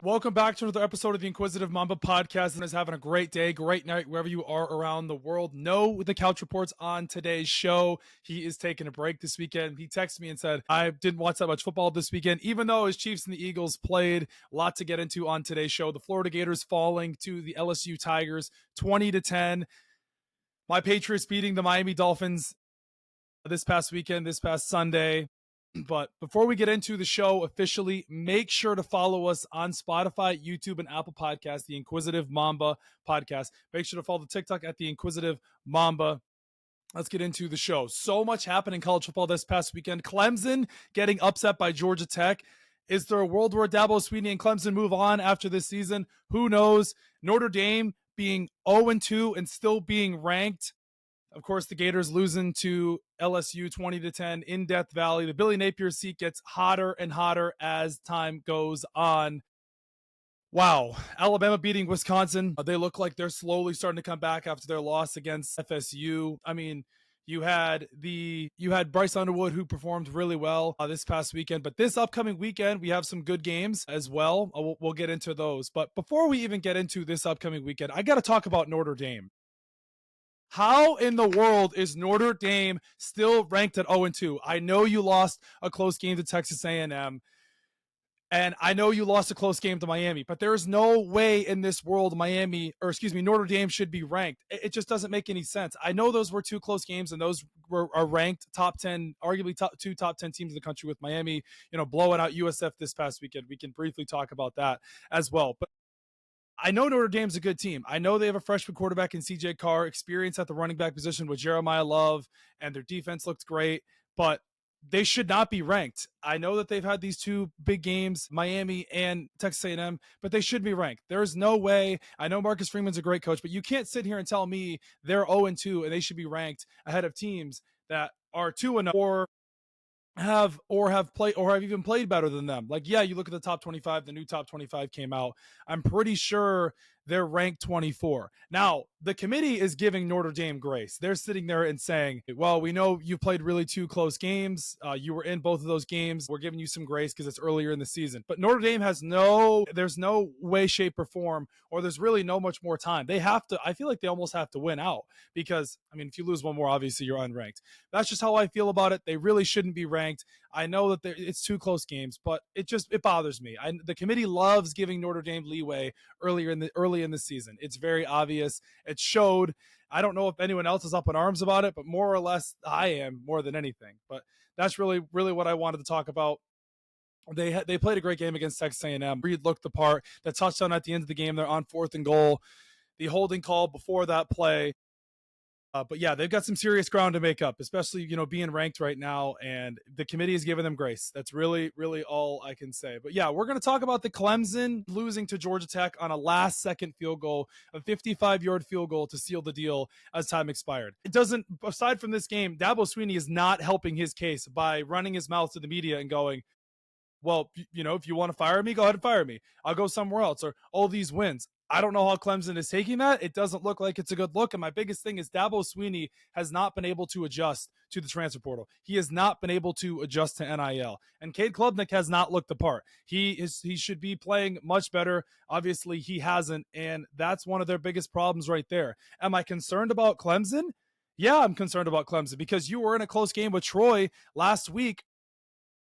Welcome back to another episode of the Inquisitive Mamba podcast, and is having a great day, great night, wherever you are around the world. No, the Couch Report's on today's show. He is taking a break this weekend. He texted me and said, I didn't watch that much football this weekend, even though his Chiefs and the Eagles played. A lot to get into on today's show. The Florida Gators falling to the LSU Tigers 20-10. My Patriots beating the Miami Dolphins this past weekend, this past Sunday. But before we get into the show officially, make sure to follow us on Spotify, YouTube, and Apple Podcasts, the Inquisitive Mamba podcast. Make sure to follow the TikTok at the Inquisitive Mamba. Let's get into the show. So much happened in college football this past weekend. Clemson getting upset by Georgia Tech. Is there a world where Dabo Swinney and Clemson move on after this season? Who knows? Notre Dame being 0-2 and still being ranked. Of course, the Gators losing to LSU 20-10 in Death Valley. The Billy Napier seat gets hotter and hotter as time goes on. Wow. Alabama beating Wisconsin. They look like they're slowly starting to come back after their loss against FSU. I mean, you had Bryce Underwood, who performed really well this past weekend. But this upcoming weekend, we have some good games as well. We'll get into those. But before we even get into this upcoming weekend, I got to talk about Notre Dame. How in the world is Notre Dame still ranked at 0-2? I know you lost a close game to Texas A&M, and I know you lost a close game to Miami, but there is no way in this world Notre Dame should be ranked. It just doesn't make any sense. I know those were two close games, and those are ranked top 10, arguably two top 10 teams in the country, with Miami, blowing out USF this past weekend. We can briefly talk about that as well. But I know Notre Dame's a good team. I know they have a freshman quarterback in CJ Carr, experience at the running back position with Jeremiah Love, and their defense looked great, but they should not be ranked. I know that they've had these two big games, Miami and Texas A&M, but they should be ranked. There's no way. I know Marcus Freeman's a great coach, but you can't sit here and tell me they're 0-2 and they should be ranked ahead of teams that are 2-0 or have even played better than them. Like, yeah, you look at the top 25, the new top 25 came out. I'm pretty sure they're ranked 24. Now, the committee is giving Notre Dame grace. They're sitting there and saying, well, we know you played really two close games. You were in both of those games. We're giving you some grace because it's earlier in the season. But Notre Dame there's no way, shape, or form, or there's really no much more time. I feel like they almost have to win out because, if you lose one more, obviously you're unranked. That's just how I feel about it. They really shouldn't be ranked. I know that it's two close games, but it bothers me. The committee loves giving Notre Dame leeway early in the season. It's very obvious. It showed. I don't know if anyone else is up in arms about it, but more or less I am, more than anything. But that's really, really what I wanted to talk about. They played a great game against Texas A&M. Reed looked the part. The touchdown at the end of the game, they're on 4th and goal. The holding call before that play. But yeah, they've got some serious ground to make up, especially, being ranked right now, and the committee is giving them grace. That's really, really all I can say. But yeah, we're going to talk about the Clemson losing to Georgia Tech on a last-second field goal, a 55-yard field goal to seal the deal as time expired. Aside from this game, Dabo Swinney is not helping his case by running his mouth to the media and going, well, if you want to fire me, go ahead and fire me. I'll go somewhere else, or all these wins. I don't know how Clemson is taking that. It doesn't look like it's a good look. And my biggest thing is Dabo Swinney has not been able to adjust to the transfer portal. He has not been able to adjust to NIL. And Cade Klubnik has not looked the part. He should be playing much better. Obviously, he hasn't. And that's one of their biggest problems right there. Am I concerned about Clemson? Yeah, I'm concerned about Clemson because you were in a close game with Troy last week,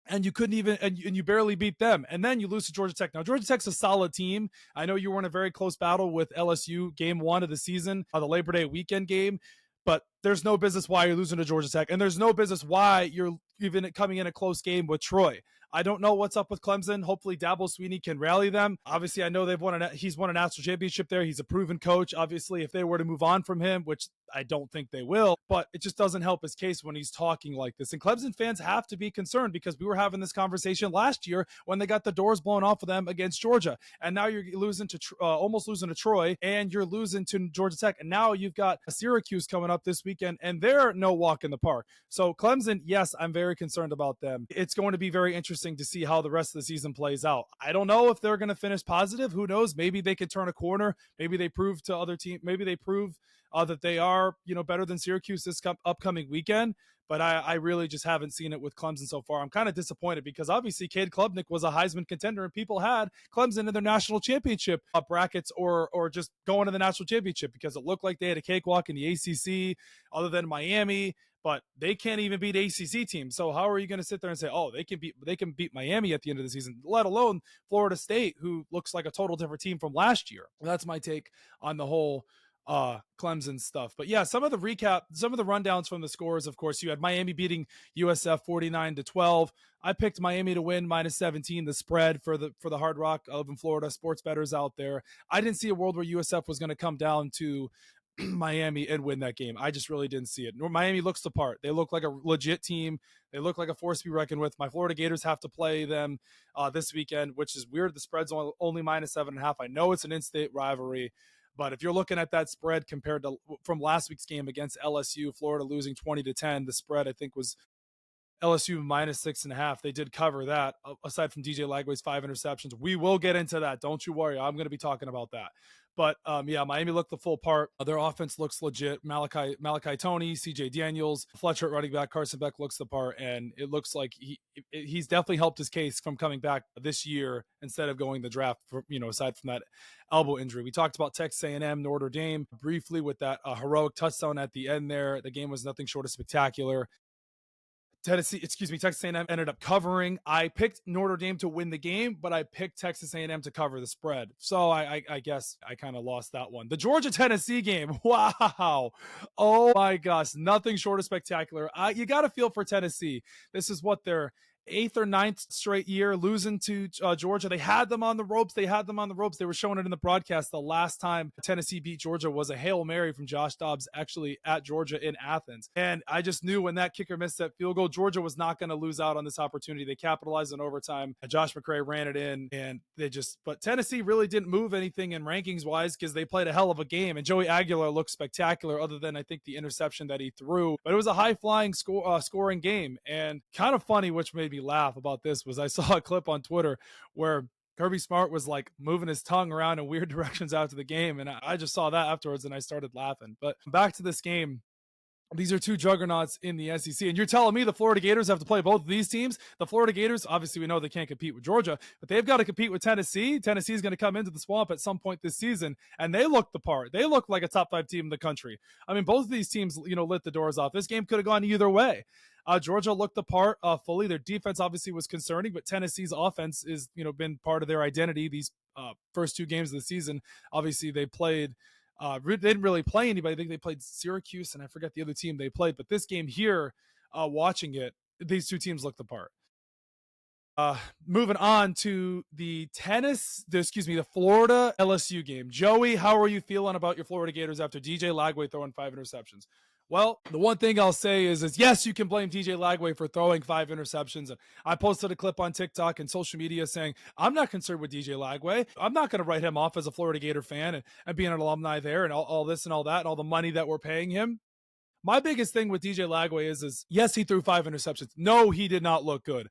and you couldn't even, and you barely beat them. And then you lose to Georgia Tech. Now, Georgia Tech's a solid team. I know you were in a very close battle with LSU game 1 of the season, the Labor Day weekend game, but there's no business why you're losing to Georgia Tech. And there's no business why you're even coming in a close game with Troy. I don't know what's up with Clemson. Hopefully Dabo Swinney can rally them. Obviously, I know he's won a national championship there. He's a proven coach. Obviously, if they were to move on from him, which I don't think they will, but it just doesn't help his case when he's talking like this. And Clemson fans have to be concerned because we were having this conversation last year when they got the doors blown off of them against Georgia. And now you're losing to almost losing to Troy, and you're losing to Georgia Tech. And now you've got Syracuse coming up this weekend, and they're no walk in the park. So Clemson, yes, I'm very concerned about them. It's going to be very interesting interesting to see how the rest of the season plays out. I don't know if they're going to finish positive. Who knows? Maybe they could turn a corner. Maybe they prove to other teams. Maybe they prove that they are, better than Syracuse this upcoming weekend. But I really just haven't seen it with Clemson so far. I'm kind of disappointed because obviously Cade Klubnik was a Heisman contender and people had Clemson in their national championship brackets or just going to the national championship because it looked like they had a cakewalk in the ACC other than Miami. But they can't even beat ACC teams. So how are you going to sit there and say, oh, they can beat Miami at the end of the season, let alone Florida State, who looks like a total different team from last year? That's my take on the whole Clemson stuff. But yeah, some of the rundowns from the scores, of course, you had Miami beating USF 49-12. I picked Miami to win -17, the spread for the Hard Rock. I live in Florida, sports bettors out there. I didn't see a world where USF was going to come down to Miami and win that game. I just really didn't see it. Miami looks the part. They look like a legit team. They look like a force to be reckoned with. My Florida Gators have to play them this weekend, which is weird. The spread's only -7.5. I know it's an in-state rivalry, but if you're looking at that spread compared to from last week's game against LSU, Florida losing 20-10, the spread I think was LSU -6.5. They did cover that, aside from DJ Lagway's 5 interceptions. We will get into that. Don't you worry. I'm going to be talking about that. But yeah, Miami looked the full part. Their offense looks legit. Malachi Toney, CJ Daniels, Fletcher at running back, Carson Beck looks the part, and it looks like he's definitely helped his case from coming back this year instead of going the draft. Aside from that elbow injury, we talked about Texas A&M, Notre Dame briefly with that heroic touchdown at the end there. The game was nothing short of spectacular. Texas A&M ended up covering. I picked Notre Dame to win the game, but I picked Texas A&M to cover the spread. So I guess I kind of lost that one. The Georgia-Tennessee game. Wow. Oh my gosh. Nothing short of spectacular. You got to feel for Tennessee. This is what they're 8th or 9th straight year losing to Georgia. They had them on the ropes. They were showing it in the broadcast. The last time Tennessee beat Georgia was a Hail Mary from Josh Dobbs, actually at Georgia in Athens. And I just knew when that kicker missed that field goal, Georgia was not going to lose out on this opportunity. They capitalized in overtime. Josh McCray ran it in, and but Tennessee really didn't move anything in rankings wise because they played a hell of a game. And Joey Aguilar looked spectacular, other than I think the interception that he threw. But it was a high flying scoring game, and kind of funny, which made me laugh about this, was I saw a clip on Twitter where Kirby Smart was like moving his tongue around in weird directions after the game, and I just saw that afterwards and I started laughing. But back to this game. These are two juggernauts in the SEC, and you're telling me the Florida Gators have to play both of these teams? The Florida Gators, obviously we know they can't compete with Georgia, but they've got to compete with Tennessee. Tennessee is going to come into the swamp at some point this season, and they look the part. They look like a top 5 team in the country. I mean, both of these teams, lit the doors off. This game could have gone either way. Georgia looked the part fully. Their defense obviously was concerning, but Tennessee's offense is, been part of their identity these first 2 games of the season. Obviously, they played. They didn't really play anybody. I think they played Syracuse, and I forget the other team they played. But this game here, watching it, these two teams look the part. Moving on to the Florida LSU game. Joey, how are you feeling about your Florida Gators after DJ Lagway throwing 5 interceptions? Well, the one thing I'll say is yes, you can blame DJ Lagway for throwing 5 interceptions. And I posted a clip on TikTok and social media saying, I'm not concerned with DJ Lagway. I'm not going to write him off as a Florida Gator fan and being an alumni there and all this and all that and all the money that we're paying him. My biggest thing with DJ Lagway is yes, he threw 5 interceptions. No, he did not look good.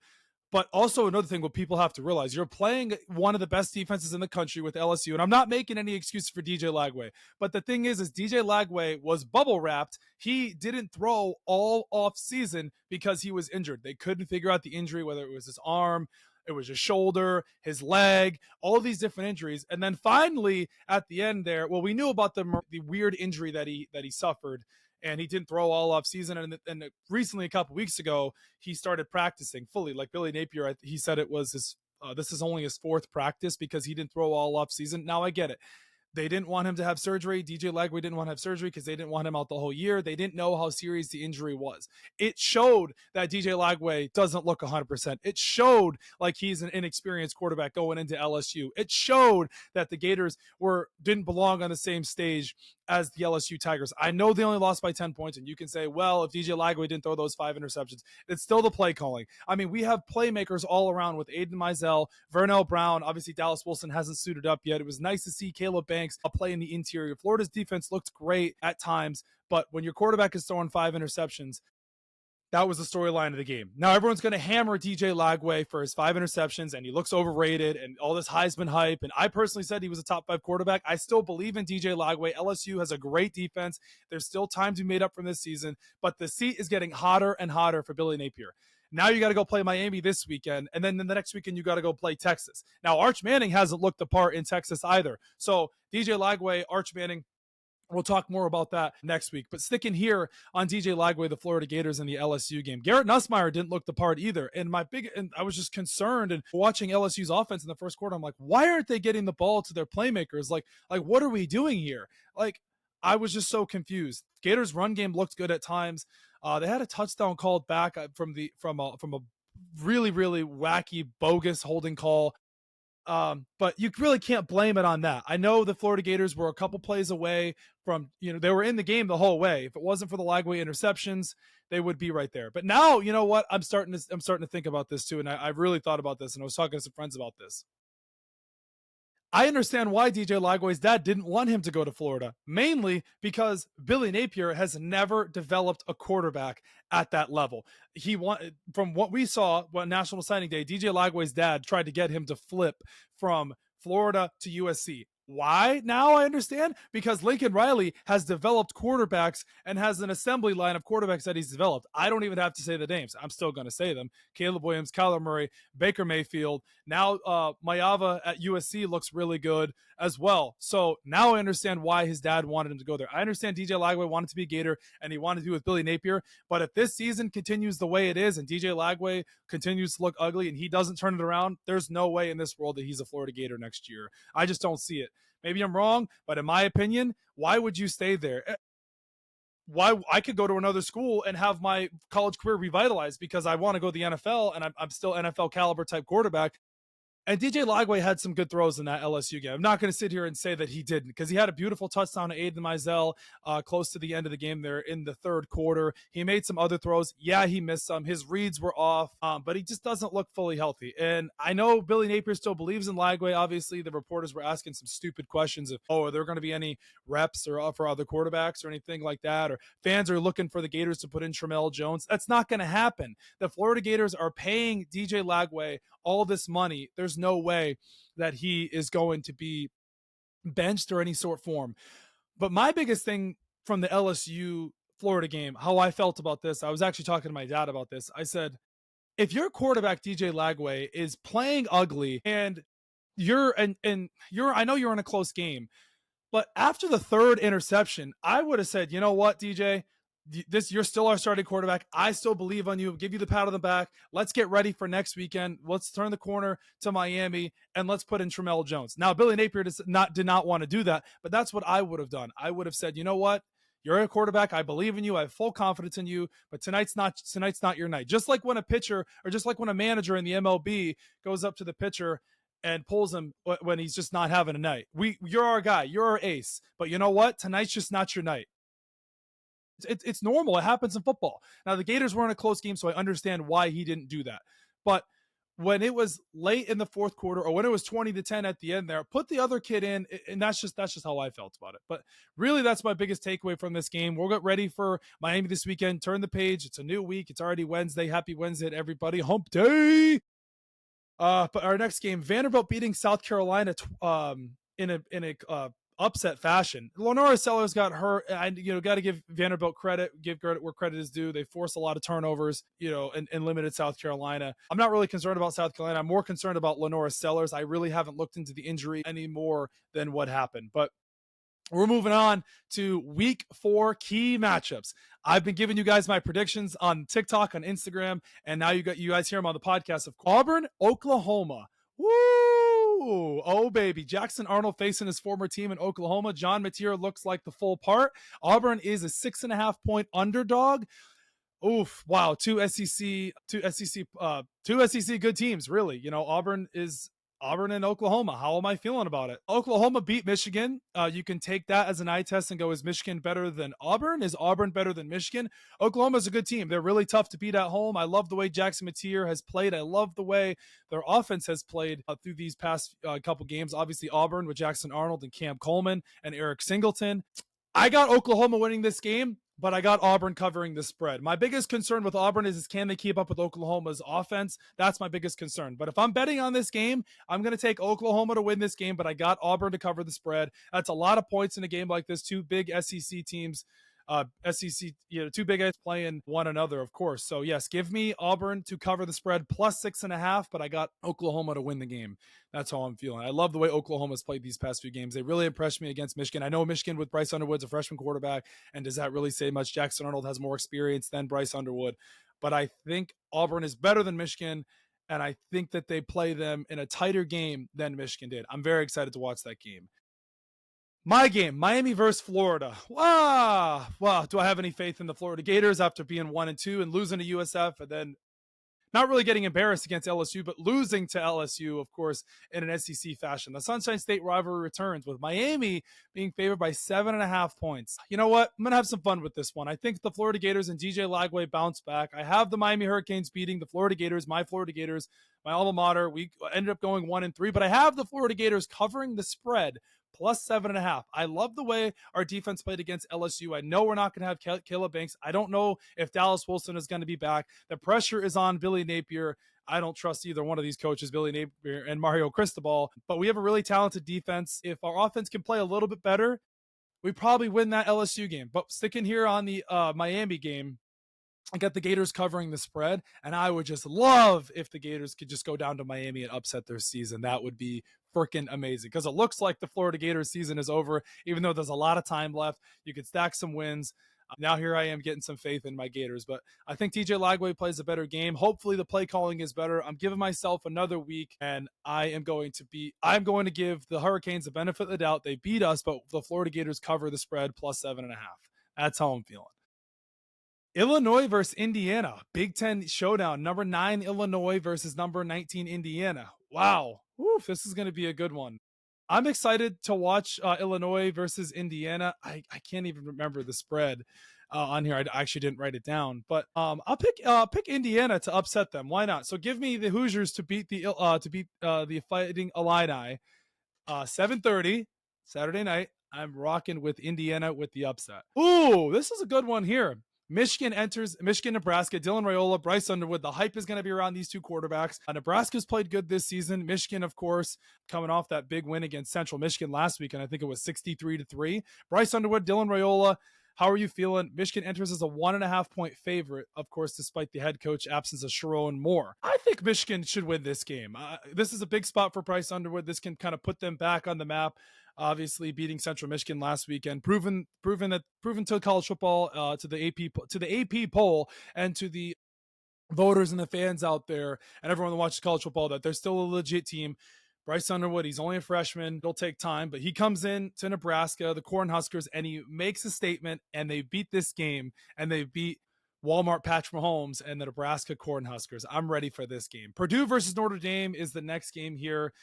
But also another thing what people have to realize, you're playing one of the best defenses in the country with LSU, and I'm not making any excuses for DJ Lagway. But the thing is DJ Lagway was bubble wrapped. He didn't throw all off season because he was injured. They couldn't figure out the injury, whether it was his arm, it was his shoulder, his leg, all of these different injuries. And then finally at the end there, well, we knew about the weird injury that he suffered. And he didn't throw all off season. And recently, a couple weeks ago, he started practicing fully. Like Billy Napier, he said it was this is only his 4th practice because he didn't throw all off season. Now I get it. They didn't want him to have surgery. DJ Lagway didn't want to have surgery because they didn't want him out the whole year. They didn't know how serious the injury was. It showed that DJ Lagway doesn't look 100%. It showed like he's an inexperienced quarterback going into LSU. It showed that the Gators didn't belong on the same stage as the LSU Tigers. I know they only lost by 10 points, and you can say, well, if DJ Lagway didn't throw those 5 interceptions, it's still the play calling. I mean, we have playmakers all around with Aiden Mizell, Vernell Brown. Obviously, Dallas Wilson hasn't suited up yet. It was nice to see Caleb Banks play in the interior. Florida's defense looked great at times, but when your quarterback is throwing 5 interceptions, That was the storyline of the game. Now everyone's going to hammer DJ Lagway for his 5 interceptions, and he looks overrated and all this Heisman hype. And I personally said he was a top 5 quarterback. I still believe in DJ Lagway. LSU has a great defense. There's still time to be made up from this season, but the seat is getting hotter and hotter for Billy Napier. Now you got to go play Miami this weekend, and then the next weekend you got to go play Texas. Now Arch Manning hasn't looked the part in Texas either. So DJ Lagway, Arch Manning, we'll talk more about that next week. But sticking here on DJ Lagway, the Florida Gators in the LSU game, Garrett Nussmeier didn't look the part either. And I was just concerned and watching LSU's offense in the first quarter. I'm like, why aren't they getting the ball to their playmakers? Like what are we doing here? Like, I was just so confused. Gators run game looked good at times. They had a touchdown called back from a really, really wacky, bogus holding call. But you really can't blame it on that. I know the Florida Gators were a couple plays away from, they were in the game the whole way. If it wasn't for the Lagway interceptions, they would be right there. But now, you know what? I'm starting to think about this too. And I've really thought about this, and I was talking to some friends about this. I understand why DJ Lagway's dad didn't want him to go to Florida, mainly because Billy Napier has never developed a quarterback at that level. From what we saw on National Signing Day, DJ Lagway's dad tried to get him to flip from Florida to USC. Why? Now I understand. Because Lincoln Riley has developed quarterbacks and has an assembly line of quarterbacks that he's developed. I don't even have to say the names. I'm still going to say them. Caleb Williams, Kyler Murray, Baker Mayfield. Now Mayava at USC looks really good as well. So now I understand why his dad wanted him to go there. I understand DJ Lagway wanted to be a Gator and he wanted to be with Billy Napier. But if this season continues the way it is and DJ Lagway continues to look ugly and he doesn't turn it around, there's no way in this world that he's a Florida Gator next year. I just don't see it. Maybe I'm wrong, but in my opinion, why would you stay there? Why I could go to another school and have my college career revitalized because I want to go to the NFL and I'm still NFL caliber type quarterback. And DJ Lagway had some good throws in that LSU game. I'm not going to sit here and say that he didn't, because he had a beautiful touchdown to Aiden Mizell close to the end of the game there in the third quarter. He made some other throws. Yeah, he missed some. His reads were off, but he just doesn't look fully healthy. And I know Billy Napier still believes in Lagway. Obviously, the reporters were asking some stupid questions of, are there going to be any reps or for other quarterbacks or anything like that? Or fans are looking for the Gators to put in Tramel Jones. That's not going to happen. The Florida Gators are paying DJ Lagway all this money. There's no way that he is going to be benched or any sort of form. But my biggest thing from the LSU Florida game, how I felt about this, I was actually talking to my dad about this. I said, if your quarterback DJ Lagway is playing ugly and I know you're in a close game, but after the third interception, I would have said, you know what, DJ, you're still our starting quarterback. I still believe on you. Give you the pat on the back. Let's get ready for next weekend. Let's turn the corner to Miami and let's put in Tramel Jones. Now, Billy Napier did not want to do that, but that's what I would have done. I would have said, you know what? You're a quarterback. I believe in you. I have full confidence in you, but tonight's not your night. Just like when a pitcher or just like when a manager in the MLB goes up to the pitcher and pulls him when he's just not having a night. You're our guy. You're our ace. But you know what? Tonight's just not your night. It's normal. It happens in football. Now, the Gators were in a close game, so I understand why he didn't do that. But when it was late in the fourth quarter or when it was 20-10 at the end there, put the other kid in, and that's just how I felt about it. But really, that's my biggest takeaway from this game. We'll get ready for Miami this weekend. Turn the page. It's a new week. It's already Wednesday. Happy Wednesday to everybody. Hump day! But our next game, Vanderbilt beating South Carolina in a upset fashion. Lenora Sellers got hurt. I got to give Vanderbilt credit, give credit where credit is due. They forced a lot of turnovers, and limited South Carolina. I'm not really concerned about South Carolina. I'm more concerned about Lenora Sellers. I really haven't looked into the injury any more than what happened. But we're moving on to week 4 key matchups. I've been giving you guys my predictions on TikTok, on Instagram, and now you guys hear them on the podcast of Auburn, Oklahoma. Woo! Oh, baby. Jackson Arnold facing his former team in Oklahoma. John Mateer looks like the full part. Auburn is a 6.5 point underdog. Oof. Wow. Two SEC good teams, really. Auburn and Oklahoma. How am I feeling about it? Oklahoma beat Michigan. You can take that as an eye test and go, is Michigan better than Auburn? Is Auburn better than Michigan? Oklahoma's a good team. They're really tough to beat at home. I love the way Jackson Mateer has played. I love the way their offense has played through these past couple games. Obviously, Auburn with Jackson Arnold and Cam Coleman and Eric Singleton. I got Oklahoma winning this game. but I got Auburn covering the spread. My biggest concern with Auburn is can they keep up with Oklahoma's offense? That's my biggest concern. But if I'm betting on this game, I'm going to take Oklahoma to win this game, but I got Auburn to cover the spread. That's a lot of points in a game like this. Two big SEC teams, SEC, two big guys playing one another, of course. So yes, give me Auburn to cover the spread plus 6.5, but I got Oklahoma to win the game. That's how I'm feeling. I love the way Oklahoma's played these past few games. They really impressed me against Michigan. I know Michigan with Bryce Underwood's a freshman quarterback, and does that really say much? Jackson Arnold has more experience than Bryce Underwood, but I think Auburn is better than Michigan, and I think that they play them in a tighter game than Michigan did. I'm very excited to watch that game. My game, Miami versus Florida. Wow. Do I have any faith in the Florida Gators after being 1-2 and losing to USF, and then not really getting embarrassed against LSU, but losing to LSU, of course, in an SEC fashion? The Sunshine State rivalry returns with Miami being favored by 7.5 points. You know what? I'm going to have some fun with this one. I think the Florida Gators and DJ Lagway bounce back. I have the Miami Hurricanes beating the Florida Gators, my alma mater. We ended up going 1-3, but I have the Florida Gators covering the spread plus 7.5. I love the way our defense played against LSU. I know we're not going to have Caleb Banks. I don't know if Dallas Wilson is going to be back. The pressure is on Billy Napier. I don't trust either one of these coaches, Billy Napier and Mario Cristobal, but we have a really talented defense. If our offense can play a little bit better, we probably win that LSU game. But sticking here on the Miami game, I got the Gators covering the spread, and I would just love if the Gators could just go down to Miami and upset their season. That would be freaking amazing, because it looks like the Florida Gators season is over, even though there's a lot of time left. You could stack some wins. Now here I am getting some faith in my Gators, but I think DJ Lagway plays a better game. Hopefully the play calling is better. I'm giving myself another week, and I'm going to give the Hurricanes the benefit of the doubt. They beat us, but the Florida Gators cover the spread plus 7.5. That's how I'm feeling. Illinois versus Indiana. Big Ten showdown. Number 9 Illinois versus number 19 Indiana. Wow. Oof, this is going to be a good one. I'm excited to watch Illinois versus Indiana. I can't even remember the spread on here. I actually didn't write it down, but I'll pick Indiana to upset them. Why not? So give me the Hoosiers to beat the Fighting Illini. 7:30 Saturday night. I'm rocking with Indiana with the upset. Ooh, this is a good one here. Michigan, Nebraska, Dylan Raiola, Bryce Underwood. The hype is going to be around these two quarterbacks. Nebraska's played good this season. Michigan, of course, coming off that big win against Central Michigan last week, and I think it was 63-3. Bryce Underwood, Dylan Raiola. How are you feeling? Michigan enters as a 1.5 point favorite, of course, despite the head coach absence of Sharon Moore. I think Michigan should win this game. This is a big spot for Bryce Underwood. This can kind of put them back on the map. Obviously, beating Central Michigan last weekend, proven to college football, to the AP poll, and to the voters and the fans out there, and everyone that watches college football, that they're still a legit team. Bryce Underwood, he's only a freshman. It'll take time, but he comes in to Nebraska, the Cornhuskers, and he makes a statement, and they beat this game, and they beat Walmart Patrick Mahomes and the Nebraska Cornhuskers. I'm ready for this game. Purdue versus Notre Dame is the next game here.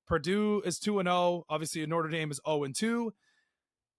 Purdue is 2-0. Obviously, Notre Dame is 0-2.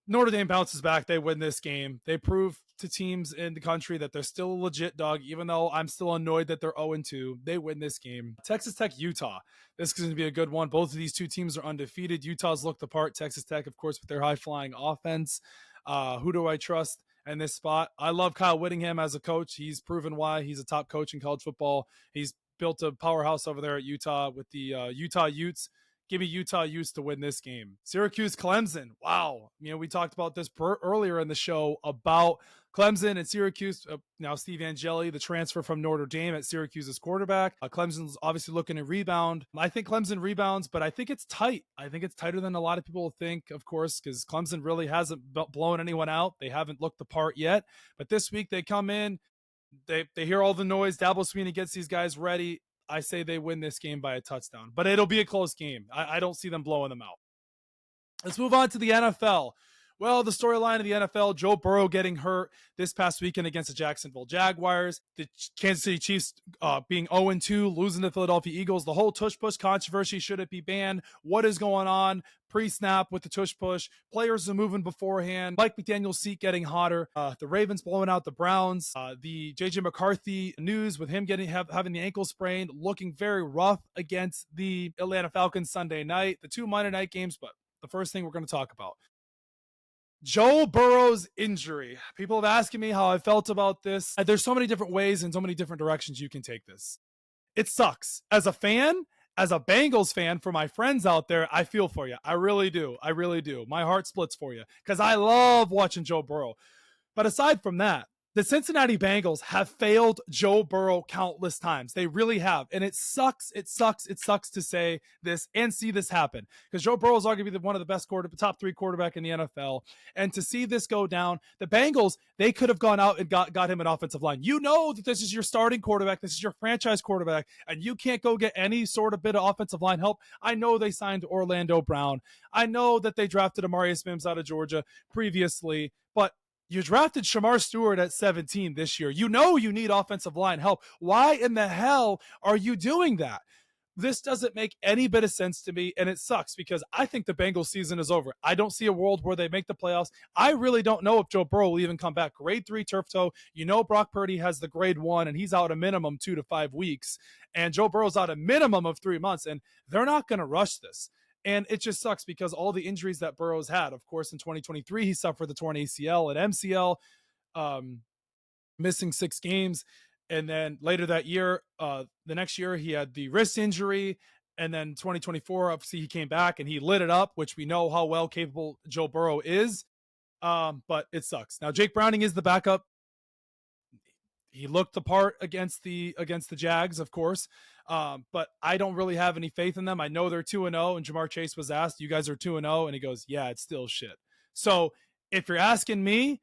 Notre Dame bounces back. They win this game. They prove to teams in the country that they're still a legit dog, even though I'm still annoyed that they're 0-2. They win this game. Texas Tech, Utah. This is going to be a good one. Both of these two teams are undefeated. Utah's looked the part. Texas Tech, of course, with their high-flying offense. Who do I trust in this spot? I love Kyle Whittingham as a coach. He's proven why he's a top coach in college football. He's built a powerhouse over there at Utah with the Utah Utes. Give me Utah Utes to win this game. Syracuse, Clemson. Wow. We talked about this earlier in the show about Clemson and Syracuse. Now Steve Angeli, the transfer from Notre Dame at Syracuse's quarterback. Clemson's obviously looking to rebound. I think Clemson rebounds, but I think it's tight. I think it's tighter than a lot of people think, of course, because Clemson really hasn't blown anyone out. They haven't looked the part yet. But this week they come in, they hear all the noise. Dabo Swinney gets these guys ready. I say they win this game by a touchdown, but it'll be a close game. I don't see them blowing them out. Let's move on to the NFL. Well, the storyline of the NFL, Joe Burrow getting hurt this past weekend against the Jacksonville Jaguars, the Kansas City Chiefs being 0-2, losing to the Philadelphia Eagles, the whole tush push controversy, should it be banned? What is going on pre-snap with the tush push? Players are moving beforehand. Mike McDaniel's seat getting hotter. The Ravens blowing out the Browns. The JJ McCarthy news with him having the ankle sprain, looking very rough against the Atlanta Falcons Sunday night. The two Monday night games, but the first thing we're going to talk about. Joe Burrow's injury. People have asked me how I felt about this. There's so many different ways and so many different directions you can take this. It sucks. As a fan, as a Bengals fan, for my friends out there, I feel for you. I really do. I really do. My heart splits for you because I love watching Joe Burrow. But aside from that, the Cincinnati Bengals have failed Joe Burrow countless times. They really have. And it sucks. It sucks to say this and see this happen because Joe Burrow is arguably one of the best top 3 quarterback in the NFL. And to see this go down, the Bengals, they could have gone out and got him an offensive line. You know that this is your starting quarterback. This is your franchise quarterback, and you can't go get any sort of bit of offensive line help. I know they signed Orlando Brown. I know that they drafted Amarius Mims out of Georgia previously, but you drafted Shamar Stewart at 17 this year. You know you need offensive line help. Why in the hell are you doing that? This doesn't make any bit of sense to me, and it sucks because I think the Bengals season is over. I don't see a world where they make the playoffs. I really don't know if Joe Burrow will even come back. Grade 3 turf toe. You know Brock Purdy has the grade 1, and he's out a minimum 2 to 5 weeks. And Joe Burrow's out a minimum of 3 months, and they're not going to rush this. And it just sucks because all the injuries that Burrow's had, of course, in 2023, he suffered the torn ACL and MCL, missing 6 games. And then later that year, the next year, he had the wrist injury. And then 2024, obviously, he came back and he lit it up, which we know how well capable Joe Burrow is. But it sucks. Now, Jake Browning is the backup. He looked the part against the Jags, of course. But I don't really have any faith in them. I know they're 2-0, and Jamar Chase was asked, "You guys are 2-0," and he goes, "Yeah, it's still shit." So if you're asking me,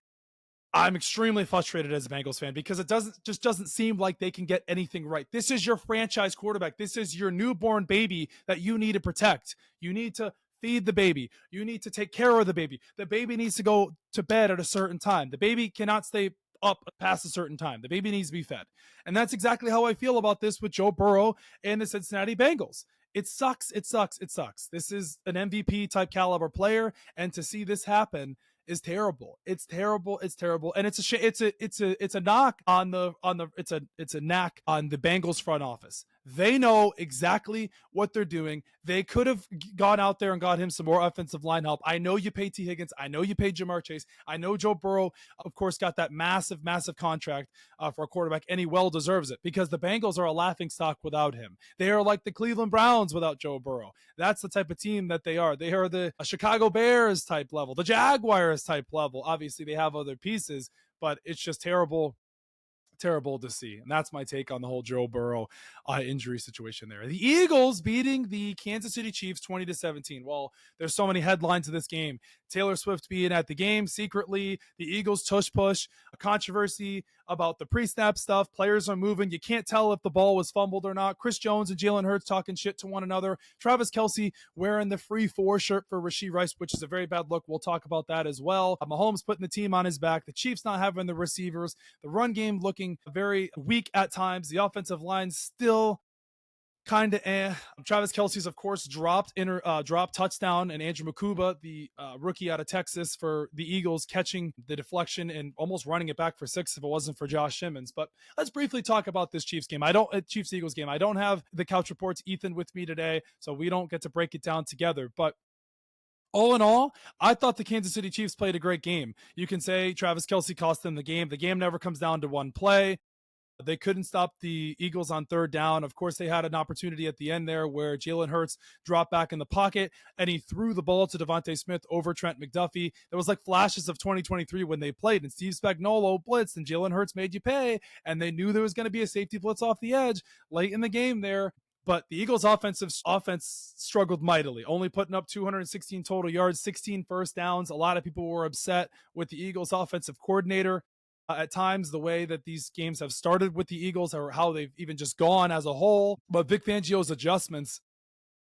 I'm extremely frustrated as a Bengals fan because it doesn't seem like they can get anything right. This is your franchise quarterback. This is your newborn baby that you need to protect. You need to feed the baby. You need to take care of the baby. The baby needs to go to bed at a certain time. The baby cannot stay up past a certain time. The baby needs to be fed. And that's exactly how I feel about this with Joe Burrow and the Cincinnati Bengals. It sucks. It sucks. It sucks. This is an MVP type caliber player, and to see this happen is terrible. It's terrible. It's terrible. And it's a knock on the knack on the Bengals front office. They know exactly what they're doing. They could have gone out there and got him some more offensive line help. I know you paid T. Higgins. I know you paid Jamar Chase. I know Joe Burrow, of course, got that massive contract for a quarterback, and he well deserves it because the Bengals are a laughingstock without him. They are like the Cleveland Browns without Joe Burrow. That's the type of team that they are. They are the Chicago Bears type level, the Jaguars type level. Obviously, they have other pieces, but it's just terrible to see. And that's my take on the whole Joe Burrow injury situation there. The Eagles beating the Kansas City Chiefs 20-17. Well, there's so many headlines of this game. Taylor Swift being at the game secretly, the Eagles tush push, a controversy about the pre-snap stuff. Players are moving. You can't tell if the ball was fumbled or not. Chris Jones and Jalen Hurts talking shit to one another. Travis Kelce wearing the free 4 shirt for Rashee Rice, which is a very bad look. We'll talk about that as well. Mahomes putting the team on his back. The Chiefs not having the receivers. The run game looking very weak at times. The offensive line still kind of Travis Kelce's, of course, dropped touchdown, and Andrew Mukuba, the rookie out of Texas for the Eagles, catching the deflection and almost running it back for 6 if it wasn't for Josh Simmons. But let's briefly talk about this Chiefs game. Chiefs-Eagles game. I don't have the Couch Report's Ethan with me today, so we don't get to break it down together. But all in all, I thought the Kansas City Chiefs played a great game. You can say Travis Kelce cost them the game. The game never comes down to one play. They couldn't stop the Eagles on 3rd down. Of course, they had an opportunity at the end there where Jalen Hurts dropped back in the pocket and he threw the ball to Devontae Smith over Trent McDuffie. There was like flashes of 2023 when they played, and Steve Spagnuolo blitzed and Jalen Hurts made you pay, and they knew there was going to be a safety blitz off the edge late in the game there. But the Eagles' offense struggled mightily, only putting up 216 total yards, 16 first downs. A lot of people were upset with the Eagles' offensive coordinator. At times, the way that these games have started with the Eagles or how they've even just gone as a whole. But Vic Fangio's adjustments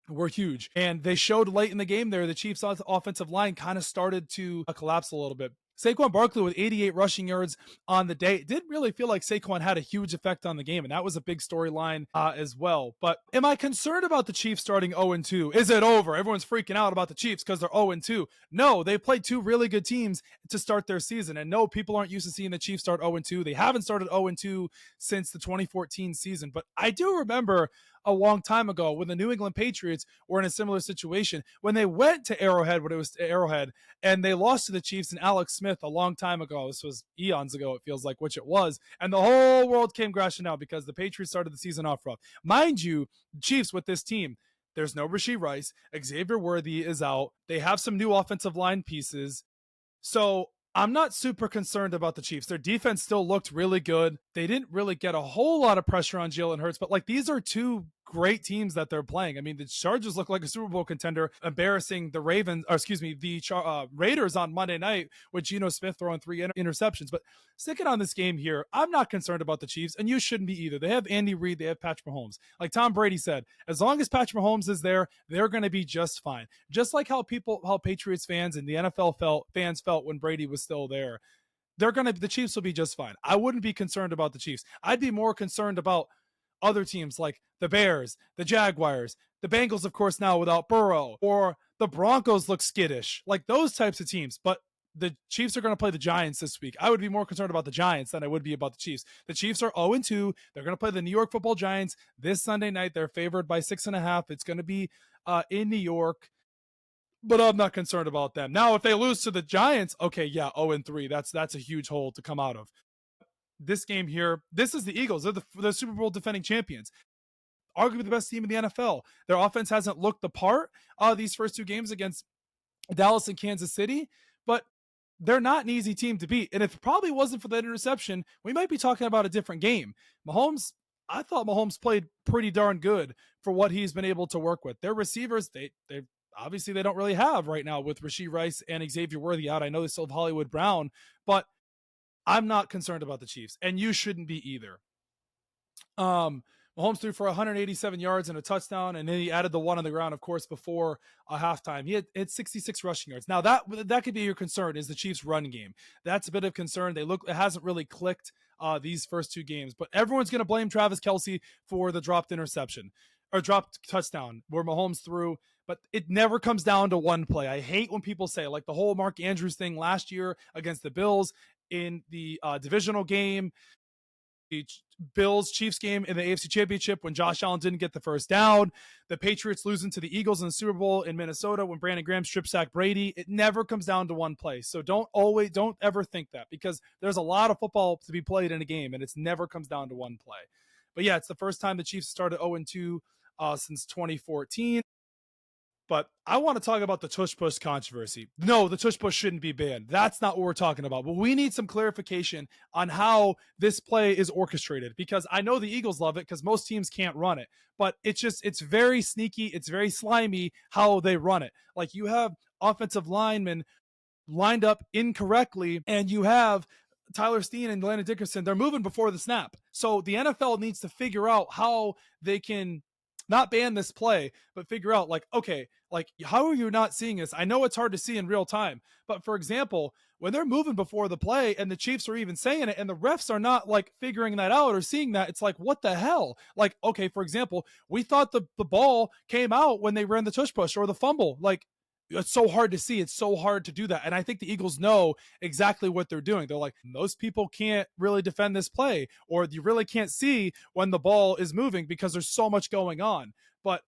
were huge. And they showed late in the game there, the Chiefs' offensive line kind of started to collapse a little bit. Saquon Barkley with 88 rushing yards on the day. It didn't really feel like Saquon had a huge effect on the game, and that was a big storyline as well. But am I concerned about the Chiefs starting 0-2? Is it over? Everyone's freaking out about the Chiefs because they're 0-2. No, they played 2 really good teams to start their season, and no, people aren't used to seeing the Chiefs start 0-2. They haven't started 0-2 since the 2014 season, but I do remember a long time ago when the New England Patriots were in a similar situation when they went to Arrowhead, when it was Arrowhead, and they lost to the Chiefs and Alex Smith a long time ago. This was eons ago, it feels like, which it was. And the whole world came crashing down because the Patriots started the season off rough. Mind you, Chiefs with this team, there's no Rashee Rice. Xavier Worthy is out. They have some new offensive line pieces. So I'm not super concerned about the Chiefs. Their defense still looked really good. They didn't really get a whole lot of pressure on Jalen Hurts, but like these are two great teams that they're playing. I mean, the Chargers look like a Super Bowl contender, embarrassing the Raiders on Monday night with Geno Smith throwing 3 interceptions. But sticking on this game here, I'm not concerned about the Chiefs, and you shouldn't be either. They have Andy Reid, they have Patrick Mahomes. Like Tom Brady said, as long as Patrick Mahomes is there, they're going to be just fine. Just like how Patriots fans and the NFL fans felt when Brady was still there. The Chiefs will be just fine. I wouldn't be concerned about the Chiefs. I'd be more concerned about other teams like the Bears, the Jaguars, the Bengals, of course, now without Burrow, or the Broncos look skittish, like those types of teams. But the Chiefs are going to play the Giants this week. I would be more concerned about the Giants than I would be about the Chiefs. The Chiefs are 0-2. They're going to play the New York Football Giants this Sunday night. They're favored by 6.5. It's going to be in New York. But I'm not concerned about them. Now, if they lose to the Giants, okay, yeah, 0-3. That's a huge hole to come out of. This game here, this is the Eagles. They're the Super Bowl defending champions. Arguably the best team in the NFL. Their offense hasn't looked the part these first 2 games against Dallas and Kansas City, but they're not an easy team to beat. And if it probably wasn't for that interception, we might be talking about a different game. I thought Mahomes played pretty darn good for what he's been able to work with. Their receivers, they obviously they don't really have right now with Rashee Rice and Xavier Worthy out. I know they still have Hollywood Brown, but I'm not concerned about the Chiefs, and you shouldn't be either. Mahomes threw for 187 yards and a touchdown, and then he added the one on the ground, of course, before halftime. He had 66 rushing yards. Now, that could be your concern, is the Chiefs' run game. That's a bit of concern. It hasn't really clicked these first 2 games, but everyone's going to blame Travis Kelce for the dropped touchdown where Mahomes threw, but it never comes down to one play. I hate when people say, like the whole Mark Andrews thing last year against the Bills in the divisional game, the Bills-Chiefs game in the AFC Championship when Josh Allen didn't get the first down, the Patriots losing to the Eagles in the Super Bowl in Minnesota when Brandon Graham strip sacked Brady. It never comes down to one play. So don't ever think that, because there's a lot of football to be played in a game, and it never comes down to one play. But yeah, it's the first time the Chiefs started 0-2 since 2014. But I want to talk about the Tush Push controversy. No, the Tush Push shouldn't be banned. That's not what we're talking about. But we need some clarification on how this play is orchestrated, because I know the Eagles love it because most teams can't run it. But it's very sneaky. It's very slimy how they run it. Like, you have offensive linemen lined up incorrectly, and you have Tyler Steen and Landon Dickerson. They're moving before the snap. So the NFL needs to figure out how they can not ban this play, but figure out, like, okay, like, how are you not seeing this? I know it's hard to see in real time, but for example, when they're moving before the play and the Chiefs are even saying it and the refs are not like figuring that out or seeing that, it's like, what the hell? Like, okay, for example, we thought the ball came out when they ran the tush push or the fumble. Like, it's so hard to see. It's so hard to do that. And I think the Eagles know exactly what they're doing. They're like, most people can't really defend this play, or you really can't see when the ball is moving because there's so much going on. But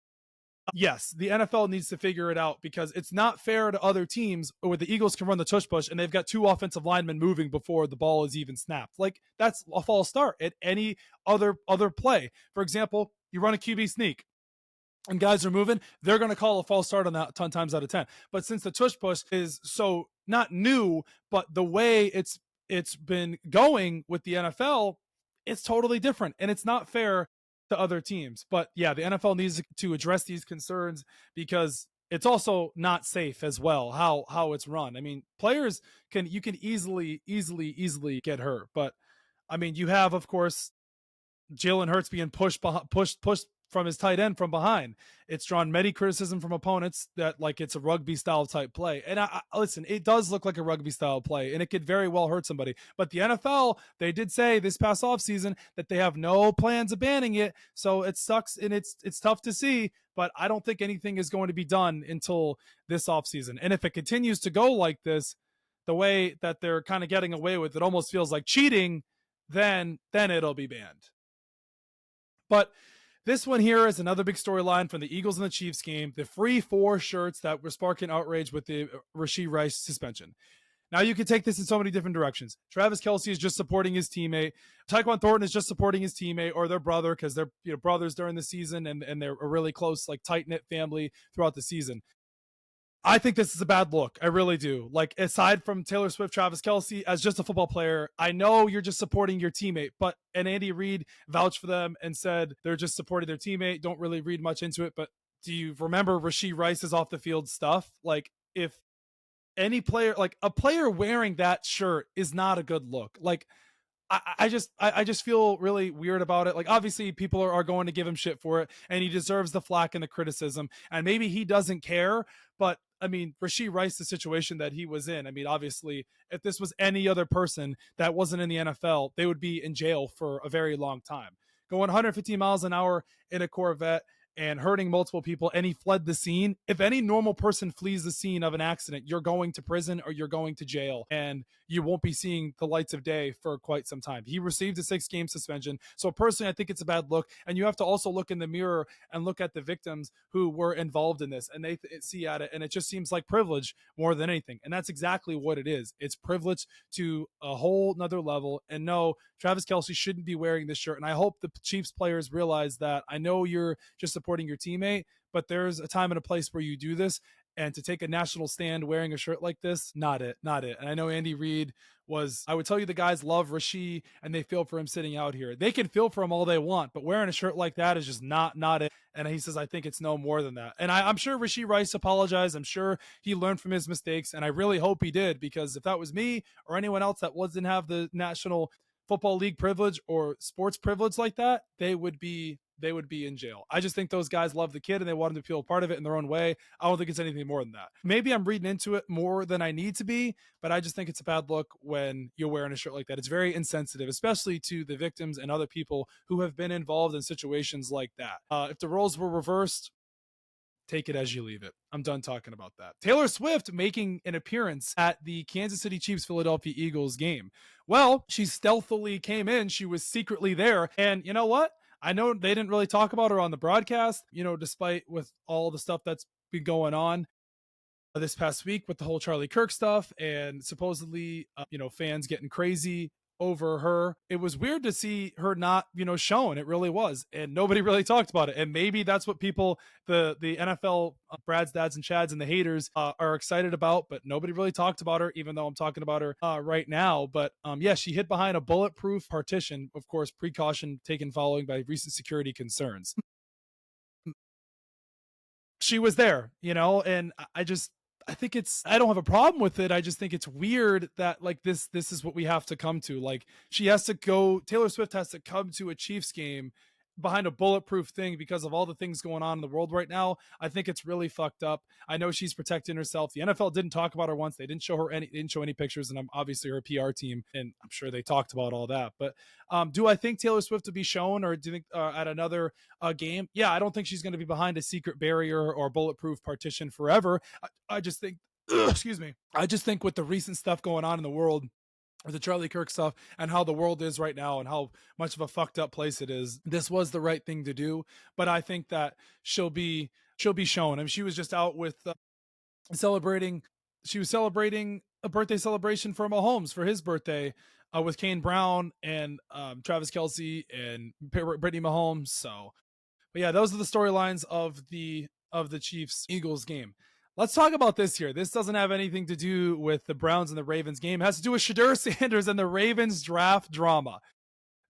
yes, the NFL needs to figure it out, because it's not fair to other teams where the Eagles can run the tush push and they've got 2 offensive linemen moving before the ball is even snapped. Like, that's a false start at any other play. For example, you run a QB sneak and guys are moving, they're going to call a false start on that 10 times out of 10. But since the tush push is so not new, but the way it's been going with the NFL, it's totally different, and it's not fair to other teams. But yeah, the NFL needs to address these concerns, because it's also not safe as well how it's run. I mean, players can easily get hurt. But I mean, you have, of course, Jalen Hurts being pushed from his tight end from behind. It's drawn many criticism from opponents that, like, it's a rugby style type play. And I listen, it does look like a rugby style play, and it could very well hurt somebody. But the NFL, they did say this past offseason that they have no plans of banning it. So it sucks, and it's tough to see, but I don't think anything is going to be done until this offseason. And if it continues to go like this, the way that they're kind of getting away with it, almost feels like cheating, then it'll be banned. But This one here is another big storyline from the Eagles and the Chiefs game. The free 4 shirts that were sparking outrage with the Rashee Rice suspension. Now you can take this in so many different directions. Travis Kelce is just supporting his teammate. Tyquan Thornton is just supporting his teammate or their brother because they're brothers during the season and they're a really close, like tight-knit family throughout the season. I think this is a bad look. I really do. Like, aside from Taylor Swift, Travis Kelce, as just a football player, I know you're just supporting your teammate, and Andy Reid vouched for them and said they're just supporting their teammate. Don't really read much into it, but do you remember Rashee Rice's off the field stuff? Like, if any player, like a player wearing that shirt is not a good look. Like, I just feel really weird about it. Like, obviously people are going to give him shit for it and he deserves the flack and the criticism and maybe he doesn't care, but I mean, Rashee Rice, the situation that he was in, I mean, obviously if this was any other person that wasn't in the NFL, they would be in jail for a very long time. Going 115 miles an hour in a Corvette and hurting multiple people, and he fled the scene. If any normal person flees the scene of an accident, you're going to prison or you're going to jail, and you won't be seeing the lights of day for quite some time. He received a 6-game suspension. So personally, I think it's a bad look. And you have to also look in the mirror and look at the victims who were involved in this, and they see at it, and it just seems like privilege more than anything. And that's exactly what it is. It's privilege to a whole nother level. And no, Travis Kelce shouldn't be wearing this shirt. And I hope the Chiefs players realize that. I know you're just supporting your teammate, but there's a time and a place where you do this. And to take a national stand wearing a shirt like this, not it. And I know Andy Reid I would tell you the guys love Rashee and they feel for him sitting out here. They can feel for him all they want, but wearing a shirt like that is just not it. And he says, I think it's no more than that. And I'm sure Rashee Rice apologized. I'm sure he learned from his mistakes. And I really hope he did, because if that was me or anyone else that didn't have the National Football League privilege or sports privilege like that, they would be in jail. I just think those guys love the kid and they want him to feel a part of it in their own way. I don't think it's anything more than that. Maybe I'm reading into it more than I need to be, but I just think it's a bad look when you're wearing a shirt like that. It's very insensitive, especially to the victims and other people who have been involved in situations like that. If the roles were reversed, take it as you leave it. I'm done talking about that. Taylor Swift making an appearance at the Kansas City Chiefs Philadelphia Eagles game. Well, she stealthily came in. She was secretly there. And you know what? I know they didn't really talk about her on the broadcast, despite with all the stuff that's been going on this past week with the whole Charlie Kirk stuff and supposedly, fans getting crazy over her. It was weird to see her not, shown. It really was. And nobody really talked about it. And maybe that's what people, the NFL, Brad's, Dads, and Chads and the haters are excited about, but nobody really talked about her, even though I'm talking about her right now. But she hid behind a bulletproof partition, of course, precaution taken following by recent security concerns. She was there, and I think I don't have a problem with it. I just think it's weird that like this is what we have to come to. Like Taylor Swift has to come to a Chiefs game behind a bulletproof thing because of all the things going on in the world right now. I think it's really fucked up. I know she's protecting herself. The NFL didn't talk about her once. They didn't show any pictures, and I'm obviously her PR team, and I'm sure they talked about all that. But do I think Taylor Swift to be shown, or do you think at another game? Yeah, I don't think she's going to be behind a secret barrier or bulletproof partition forever. I just think, excuse me. I just think with the recent stuff going on in the world, with the Charlie Kirk stuff and how the world is right now and how much of a fucked up place it is, this was the right thing to do. But I think that she'll be shown. I mean, she was just out with celebrating a birthday celebration for Mahomes for his birthday with Kane Brown and Travis Kelce and Brittany Mahomes. So, but yeah, those are the storylines of the Chiefs Eagles game. Let's talk about this here. This doesn't have anything to do with the Browns and the Ravens game. It has to do with Shedeur Sanders and the Ravens draft drama.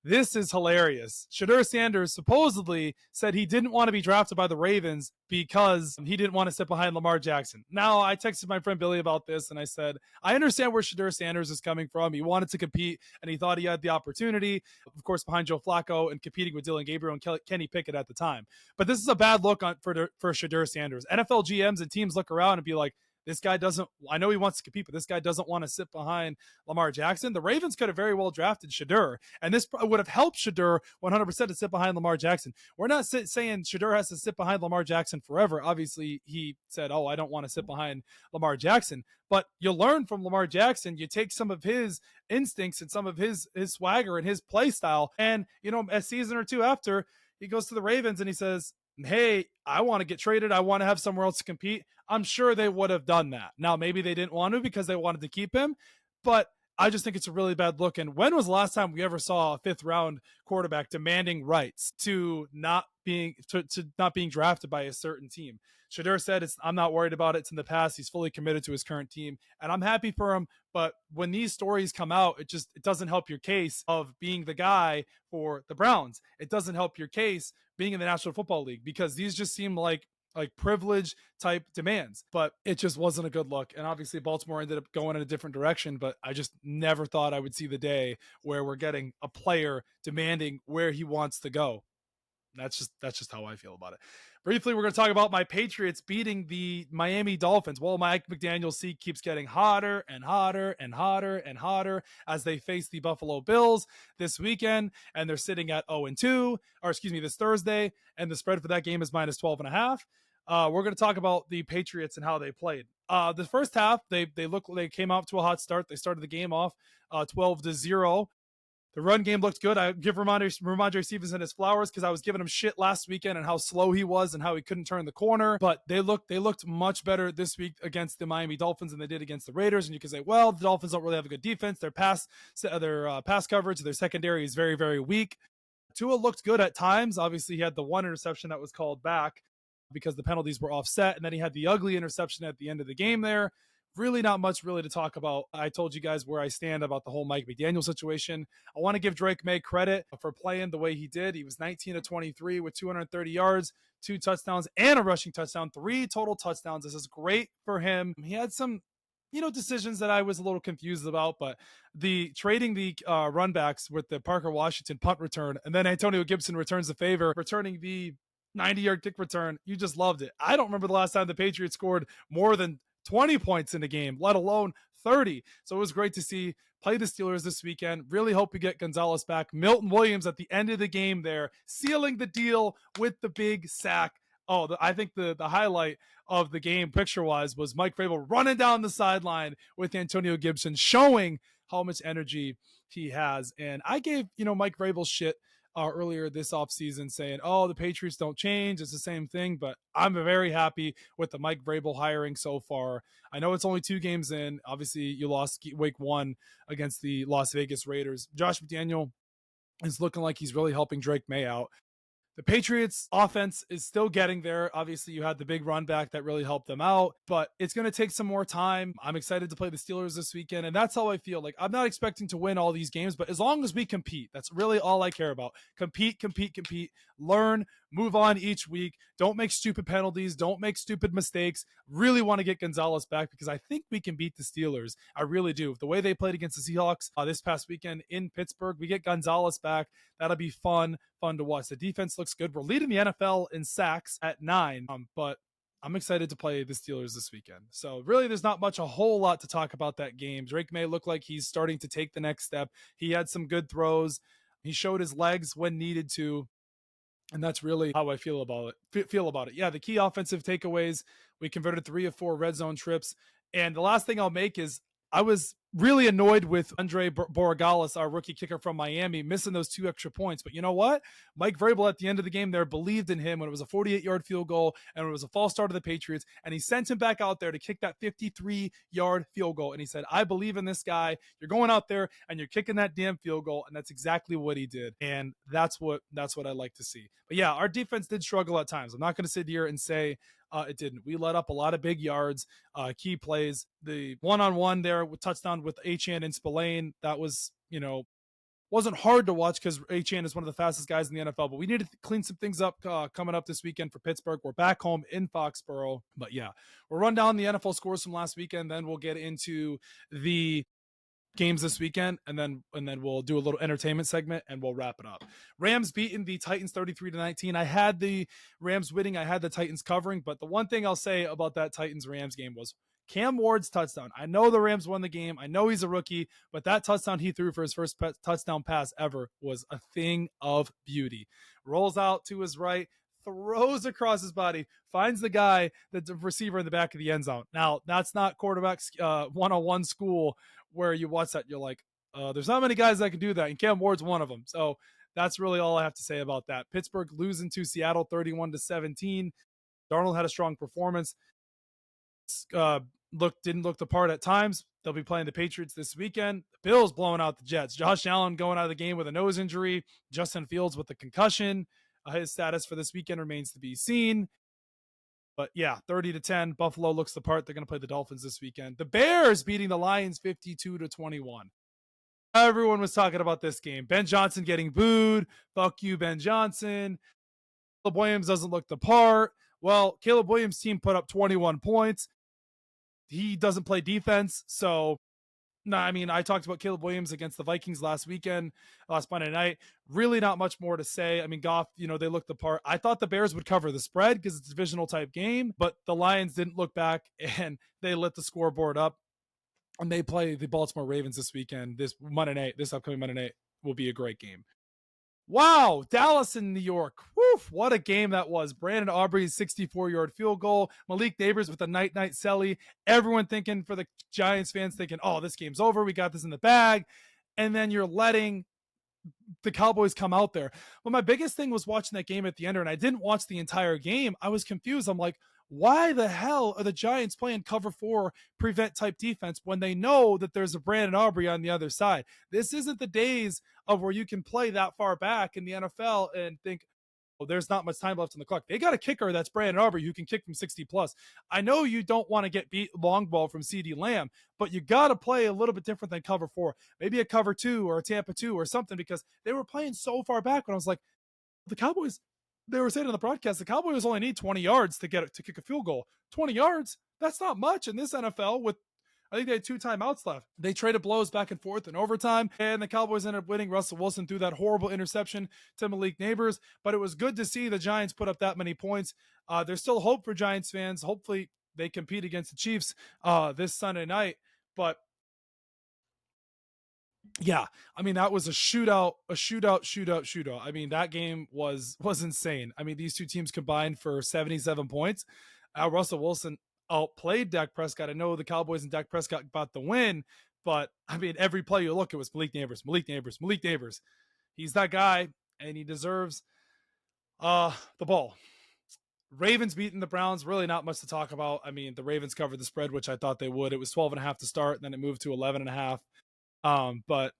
This is hilarious. Shedeur Sanders supposedly said he didn't want to be drafted by the Ravens because he didn't want to sit behind Lamar Jackson. Now, I texted my friend Billy about this, and I said, I understand where Shedeur Sanders is coming from. He wanted to compete, and he thought he had the opportunity, of course, behind Joe Flacco and competing with Dylan Gabriel and Kenny Pickett at the time. But this is a bad look for Shedeur Sanders. NFL GMs and teams look around and be like, this guy doesn't, I know he wants to compete, but this guy doesn't want to sit behind Lamar Jackson. The Ravens could have very well drafted Shadur, and this would have helped Shadur 100% to sit behind Lamar Jackson. We're not saying Shadur has to sit behind Lamar Jackson forever. Obviously, he said, I don't want to sit behind Lamar Jackson. But you learn from Lamar Jackson. You take some of his instincts and some of his swagger and his play style, and, a season or two after, he goes to the Ravens and he says, hey, I want to get traded. I want to have somewhere else to compete. I'm sure they would have done that. Now, maybe they didn't want to because they wanted to keep him, but I just think it's a really bad look. And when was the last time we ever saw a 5th round quarterback demanding rights to not being drafted by a certain team? Shadur said, I'm not worried about it. It's in the past. He's fully committed to his current team, and I'm happy for him. But when these stories come out, it doesn't help your case of being the guy for the Browns. It doesn't help your case being in the National Football League, because these just seem like privilege type demands, but it just wasn't a good look. And obviously Baltimore ended up going in a different direction, but I just never thought I would see the day where we're getting a player demanding where he wants to go. That's just how I feel about it. Briefly, we're going to talk about my Patriots beating the Miami Dolphins. Well, Mike McDaniel's seat keeps getting hotter and hotter and hotter and hotter as they face the Buffalo Bills this weekend, and they're sitting at 0-2, or excuse me, this Thursday, and the spread for that game is -12.5. We're going to talk about the Patriots and how they played. The first half, they came out to a hot start. They started the game off 12-0. The run game looked good. I give Ramondre Stevenson his flowers because I was giving him shit last weekend and how slow he was and how he couldn't turn the corner. But they looked much better this week against the Miami Dolphins than they did against the Raiders. And you can say, well, the Dolphins don't really have a good defense. Their pass coverage, their secondary is very, very weak. Tua looked good at times. Obviously, he had the one interception that was called back because the penalties were offset. And then he had the ugly interception at the end of the game there. Really not much really to talk about. I told you guys where I stand about the whole Mike McDaniel situation. I want to give Drake May credit for playing the way he did. He was 19-23 with 230 yards, 2 touchdowns, and a rushing touchdown, 3 total touchdowns. This is great for him. He had some, decisions that I was a little confused about, but the trading the run backs with the Parker Washington punt return, and then Antonio Gibson returns the favor, returning the 90-yard kick return. You just loved it. I don't remember the last time the Patriots scored more than 20 points in the game, let alone 30. So it was great to see. Play the Steelers this weekend. Really hope we get Gonzalez back. Milton Williams at the end of the game there, sealing the deal with the big sack. I think the highlight of the game picture-wise was Mike Vrabel running down the sideline with Antonio Gibson, showing how much energy he has. And I gave, Mike Vrabel shit earlier this offseason saying, the Patriots don't change. It's the same thing. But I'm very happy with the Mike Vrabel hiring so far. I know it's only 2 games in. Obviously, you lost week 1 against the Las Vegas Raiders. Josh McDaniel is looking like he's really helping Drake May out. The Patriots offense is still getting there. Obviously, you had the big run back that really helped them out, but it's going to take some more time. I'm excited to play the Steelers this weekend, and that's how I feel. Like, I'm not expecting to win all these games, but as long as we compete, that's really all I care about. Compete, learn, move on each week. Don't make stupid penalties. Don't make stupid mistakes. Really want to get Gonzalez back because I think we can beat the Steelers. I really do. The way they played against the Seahawks this past weekend in Pittsburgh, we get Gonzalez back. That'll be fun to watch. The defense looks good. We're leading the NFL in sacks at 9, but I'm excited to play the Steelers this weekend. So really, there's not a whole lot to talk about that game. Drake May looked like he's starting to take the next step. He had some good throws. He showed his legs when needed to. And that's really how I feel about it. Yeah, the key offensive takeaways, we converted 3 of 4 red zone trips. And the last thing I'll make is I was really annoyed with Andre Borregales, our rookie kicker from Miami, missing those 2 extra points. But you know what? Mike Vrabel at the end of the game there believed in him when it was a 48-yard field goal and it was a false start to the Patriots. And he sent him back out there to kick that 53-yard field goal. And he said, I believe in this guy. You're going out there and you're kicking that damn field goal. And that's exactly what he did. And that's what I like to see. But yeah, our defense did struggle at times. I'm not going to sit here and say it didn't. We let up a lot of big yards, key plays. The one-on-one there with touchdown with Achane and Spillane, that was, wasn't hard to watch because Achane is one of the fastest guys in the NFL. But we need to clean some things up coming up this weekend for Pittsburgh. We're back home in Foxborough. But yeah, we'll run down the NFL scores from last weekend. Then we'll get into the games this weekend, and then we'll do a little entertainment segment and we'll wrap it up. Rams beating the Titans 33-19. I had the Rams winning. I had the Titans covering, but the one thing I'll say about that Titans-Rams game was Cam Ward's touchdown. I know the Rams won the game. I know he's a rookie, but that touchdown he threw for his first touchdown pass ever was a thing of beauty. Rolls out to his right, throws across his body, finds the guy, the receiver in the back of the end zone. Now, that's not quarterbacks 101 school where you watch that, you're like, there's not many guys that can do that, and Cam Ward's one of them. So That's really all I have to say about that. Pittsburgh losing to Seattle 31-17. Darnold had a strong performance. Didn't look the part at times. They'll be playing the Patriots this weekend. The Bills blowing out the Jets. Josh Allen going out of the game with a nose injury. Justin Fields with a concussion. His status for this weekend remains to be seen. But yeah, 30-10. Buffalo looks the part. They're going to play the Dolphins this weekend. The Bears beating the Lions 52-21. Everyone was talking about this game. Ben Johnson getting booed. Fuck you, Ben Johnson. Caleb Williams doesn't look the part. Well, Caleb Williams' team put up 21 points. He doesn't play defense, so no, I mean, I talked about Caleb Williams against the Vikings last Monday night. Really not much more to say. I mean, Goff, they looked the part. I thought the Bears would cover the spread because it's a divisional type game, but the Lions didn't look back and they lit the scoreboard up. And they play the Baltimore Ravens this weekend. This upcoming Monday night will be a great game. Wow, Dallas and New York. Woof, what a game that was. Brandon Aubrey's 64-yard field goal. Malik Neighbors with a night celly. Everyone thinking, for the Giants fans, thinking, oh, this game's over. We got this in the bag. And then you're letting the Cowboys come out there. But my biggest thing was watching that game at the end, and I didn't watch the entire game. I was confused. I'm like, why the hell are the Giants playing cover 4 prevent type defense when they know that there's a Brandon Aubrey on the other side? This isn't the days of where you can play that far back in the NFL and think, oh, there's not much time left on the clock. They got a kicker that's Brandon Aubrey who can kick from 60 plus. I know you don't want to get beat long ball from CeeDee Lamb, but you got to play a little bit different than cover 4. Maybe a cover 2 or a Tampa 2 or something, because they were playing so far back when I was like, the Cowboys, they were saying on the broadcast, the Cowboys only need 20 yards to kick a field goal. 20 yards? That's not much in this NFL with, I think they had 2 timeouts left. They traded blows back and forth in overtime, and the Cowboys ended up winning. Russell Wilson threw that horrible interception to Malik Neighbors, but it was good to see the Giants put up that many points. There's still hope for Giants fans. Hopefully they compete against the Chiefs this Sunday night, but yeah, I mean, that was a shootout. I mean, that game was insane. I mean, these two teams combined for 77 points. Russell Wilson outplayed Dak Prescott. I know the Cowboys and Dak Prescott got the win, but I mean, every play you look, it was Malik Neighbors. He's that guy, and he deserves the ball. Ravens beating the Browns, really not much to talk about. I mean, the Ravens covered the spread, which I thought they would. It was 12.5 to start, then it moved to 11.5. But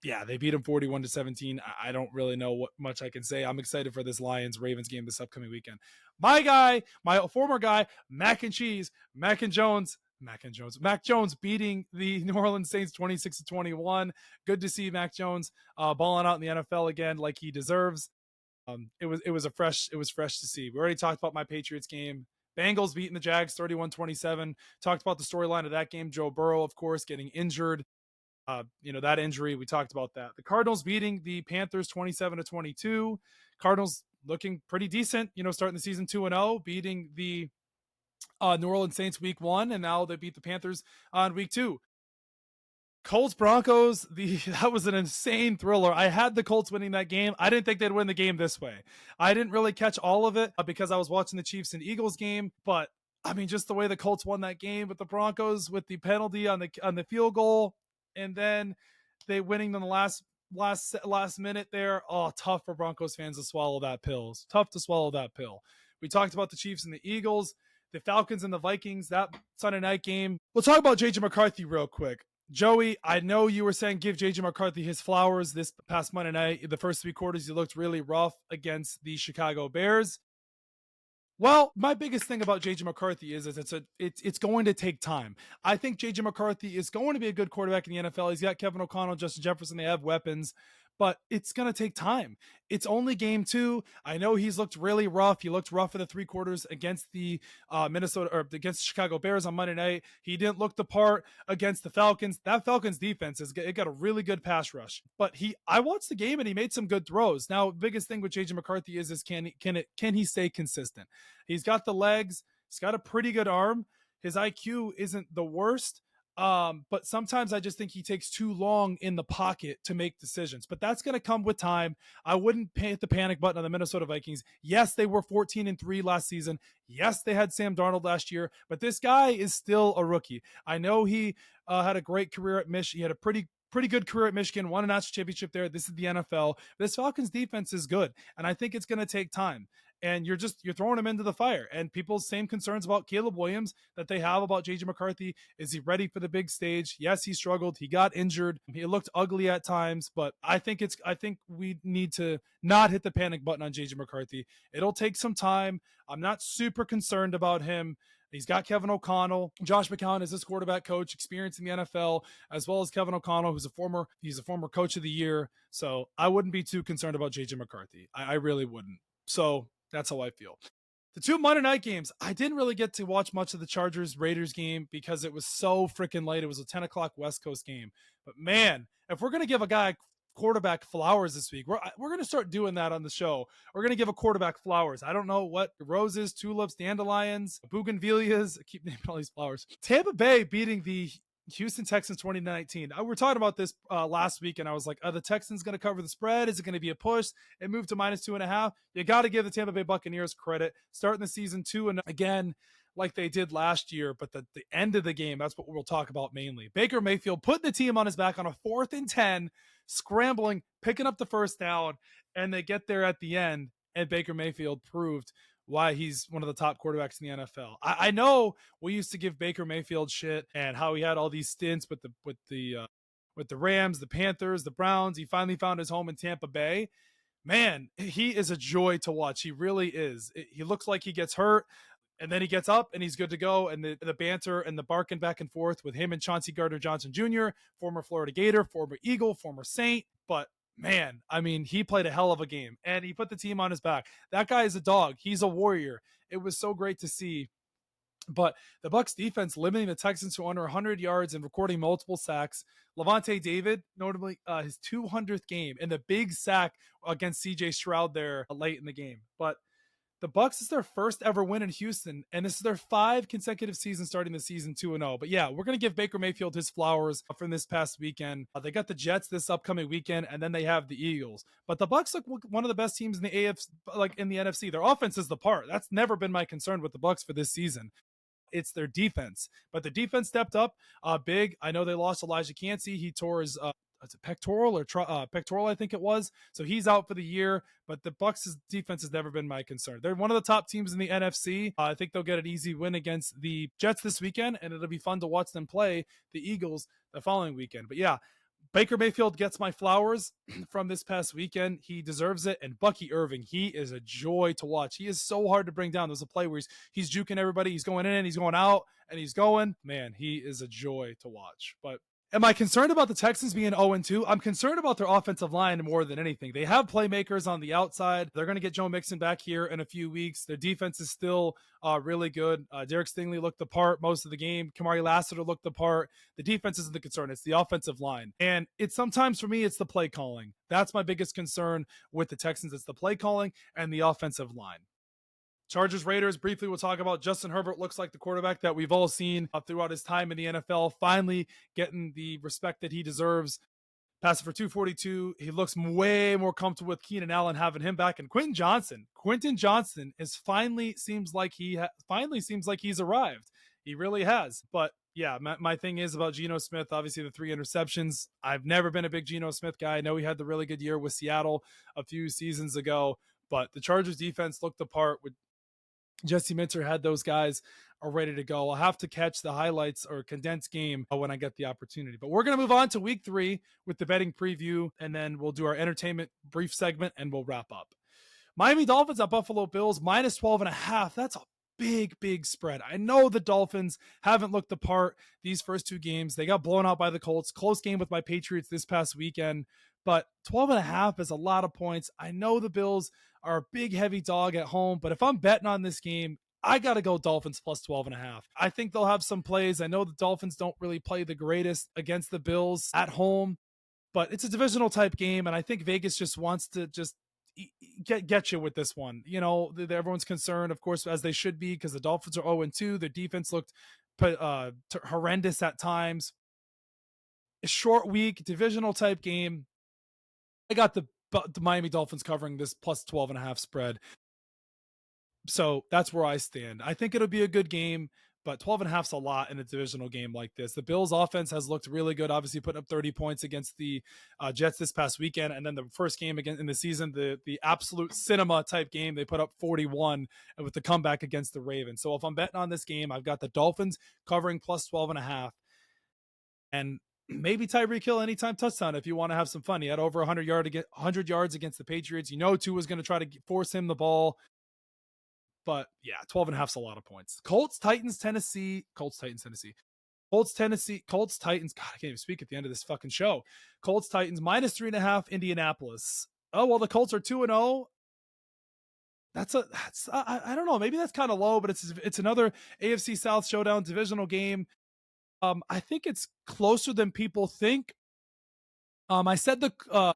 yeah, they beat them 41-17. I don't really know what much I can say. I'm excited for this Lions-Ravens game this upcoming weekend. My guy, my former guy, Mac Jones beating the New Orleans Saints 26-21. Good to see Mac Jones balling out in the NFL again like he deserves. It was fresh to see. We already talked about my Patriots game. Bengals beating the Jags 31-27. Talked about the storyline of that game. Joe Burrow, of course, getting injured. That injury, we talked about that. The Cardinals beating the Panthers 27-22. Cardinals looking pretty decent, starting the season 2-0, beating the New Orleans Saints week 1, and now they beat the Panthers on week 2. Colts Broncos, that was an insane thriller. I had the Colts winning that game. I didn't think they'd win the game this way. I didn't really catch all of it because I was watching the Chiefs and Eagles game, but I mean, just the way the Colts won that game with the Broncos, with the penalty on the field goal, and then they winning in the last minute there. Oh, tough for Broncos fans to swallow that pill. It's tough to swallow that pill. We talked about the Chiefs and the Eagles, the Falcons and the Vikings, that Sunday night game. We'll talk about JJ McCarthy real quick. Joey, I know you were saying give JJ McCarthy his flowers this past Monday night. The first 3 quarters, he looked really rough against the Chicago Bears. Well, my biggest thing about JJ McCarthy is it's going to take time. I think JJ McCarthy is going to be a good quarterback in the NFL. He's got Kevin O'Connell, Justin Jefferson. They have weapons, but it's going to take time. It's only game 2. I know he's looked really rough. He looked rough for the 3 quarters against the against the Chicago Bears on Monday night. He didn't look the part against the Falcons. That Falcons defense it got a really good pass rush, but I watched the game and he made some good throws. Now, biggest thing with JJ McCarthy is can he stay consistent? He's got the legs. He's got a pretty good arm. His IQ isn't the worst. But sometimes I just think he takes too long in the pocket to make decisions, but that's going to come with time. I wouldn't hit the panic button on the Minnesota Vikings. Yes, they were 14-3 last season. Yes, they had Sam Darnold last year, but this guy is still a rookie. I know he had a great career at Michigan. He had a pretty pretty good career at Michigan, won a national championship there. This is the NFL. This Falcons defense is good, and I think it's going to take time. And you're throwing him into the fire. And people's same concerns about Caleb Williams that they have about JJ McCarthy. Is he ready for the big stage? Yes, he struggled. He got injured. He looked ugly at times, but I think we need to not hit the panic button on JJ McCarthy. It'll take some time. I'm not super concerned about him. He's got Kevin O'Connell. Josh McCown is his quarterback coach, experience in the NFL, as well as Kevin O'Connell, who's a former coach of the year. So I wouldn't be too concerned about JJ McCarthy. I really wouldn't. So that's how I feel. The two Monday night games, I didn't really get to watch much of the Chargers-Raiders game because it was so freaking late. It was a 10 o'clock West Coast game. But man, if we're going to give a guy quarterback flowers this week, we're going to start doing that on the show. We're going to give a quarterback flowers. I don't know what roses, tulips, dandelions, bougainvilleas. I keep naming all these flowers. Tampa Bay beating the Houston Texans 2019. We were talking about this last week, and I was like, are the Texans going to cover the spread? Is it going to be a push? It moved to -2.5. You got to give the Tampa Bay Buccaneers credit. Starting the season 2-0 again, like they did last year, but the end of the game, that's what we'll talk about mainly. Baker Mayfield putting the team on his back on a 4th and 10, scrambling, picking up the first down, and they get there at the end, and Baker Mayfield proved why he's one of the top quarterbacks in the NFL. I know we used to give Baker Mayfield shit and how he had all these stints with the Rams, the Panthers, the Browns. He finally found his home in Tampa Bay. Man, he is a joy to watch. He really is. He looks like he gets hurt, and then he gets up and he's good to go. And the banter and the barking back and forth with him and Chauncey Gardner-Johnson Jr., former Florida Gator, former Eagle, former Saint. But man, I mean, he played a hell of a game, and he put the team on his back. That guy is a dog. He's a warrior. It was so great to see. But the Bucs defense limiting the Texans to under 100 yards and recording multiple sacks. Levante David, notably his 200th game, and the big sack against C.J. Stroud there late in the game. But the Bucs is their first ever win in Houston, and this is their 5 consecutive seasons starting the season 2-0. But yeah, we're going to give Baker Mayfield his flowers from this past weekend. They got the Jets this upcoming weekend, and then they have the Eagles. But the Bucs look one of the best teams in the AFC, like in the NFC. Their offense is the part. That's never been my concern with the Bucs for this season. It's their defense, but the defense stepped up big. I know they lost Elijah Cansey. He tore his pectoral pectoral, I think it was. So he's out for the year, but the Bucs' defense has never been my concern. They're one of the top teams in the NFC. I think they'll get an easy win against the Jets this weekend, and it'll be fun to watch them play the Eagles the following weekend. But yeah, Baker Mayfield gets my flowers from this past weekend. He deserves it. And Bucky Irving, he is a joy to watch. He is so hard to bring down. There's a play where he's juking everybody. He's going in, he's going out, and he's going. Man, he is a joy to watch. But am I concerned about the Texans being 0-2? I'm concerned about their offensive line more than anything. They have playmakers on the outside. They're going to get Joe Mixon back here in a few weeks. Their defense is still really good. Derek Stingley looked the part most of the game. Kamari Lassiter looked the part. The defense isn't the concern. It's the offensive line. And it's sometimes, for me, it's the play calling. That's my biggest concern with the Texans. It's the play calling and the offensive line. Chargers Raiders, briefly we'll talk about. Justin Herbert looks like the quarterback that we've all seen throughout his time in the NFL, finally getting the respect that he deserves. Passing for 242. He looks way more comfortable with Keenan Allen having him back. And Quentin Johnson is finally seems like he's arrived. He really has. But yeah, my thing is about Geno Smith, obviously the 3 interceptions. I've never been a big Geno Smith guy. I know he had the really good year with Seattle a few seasons ago, but the Chargers defense looked the part. With Jesse Minter had those guys are ready to go. I'll have to catch the highlights or condensed game when I get the opportunity. But we're going to move on to week 3 with the betting preview, and then we'll do our entertainment brief segment, and we'll wrap up. Miami Dolphins at Buffalo Bills, -12.5. That's a big spread. I know the Dolphins haven't looked the part these first 2 games. They got blown out by the Colts. Close game with my Patriots this past weekend, but 12.5 is a lot of points. I know the Bills are a big, heavy dog at home, but if I'm betting on this game, I got to go Dolphins plus 12.5. I think they'll have some plays. I know the Dolphins don't really play the greatest against the Bills at home, but it's a divisional type game, and I think Vegas just wants to get you with this one. You know, everyone's concerned, of course, as they should be, because the Dolphins are 0-2. Their defense looked horrendous at times. A short week, divisional type game. I got the Miami Dolphins covering this plus 12.5 spread. So that's where I stand. I think it'll be a good game, but 12.5's a lot in a divisional game like this. The Bills offense has looked really good, obviously putting up 30 points against the Jets this past weekend. And then the first game again in the season, the absolute cinema type game, they put up 41 with the comeback against the Ravens. So if I'm betting on this game, I've got the Dolphins covering plus 12.5. And maybe Tyreek Hill anytime touchdown if you want to have some fun. He had over 100 yards against the Patriots. You know, Tua was going to try to force him the ball. But yeah, 12.5's a lot of points. Colts, Titans, Tennessee. Colts, Titans. God, I can't even speak at the end of this fucking show. Colts, Titans, minus 3.5, Indianapolis. Oh, well, the Colts are 2-0. I don't know. Maybe that's kind of low, but it's another AFC South showdown divisional game. I think it's closer than people think. I said I'm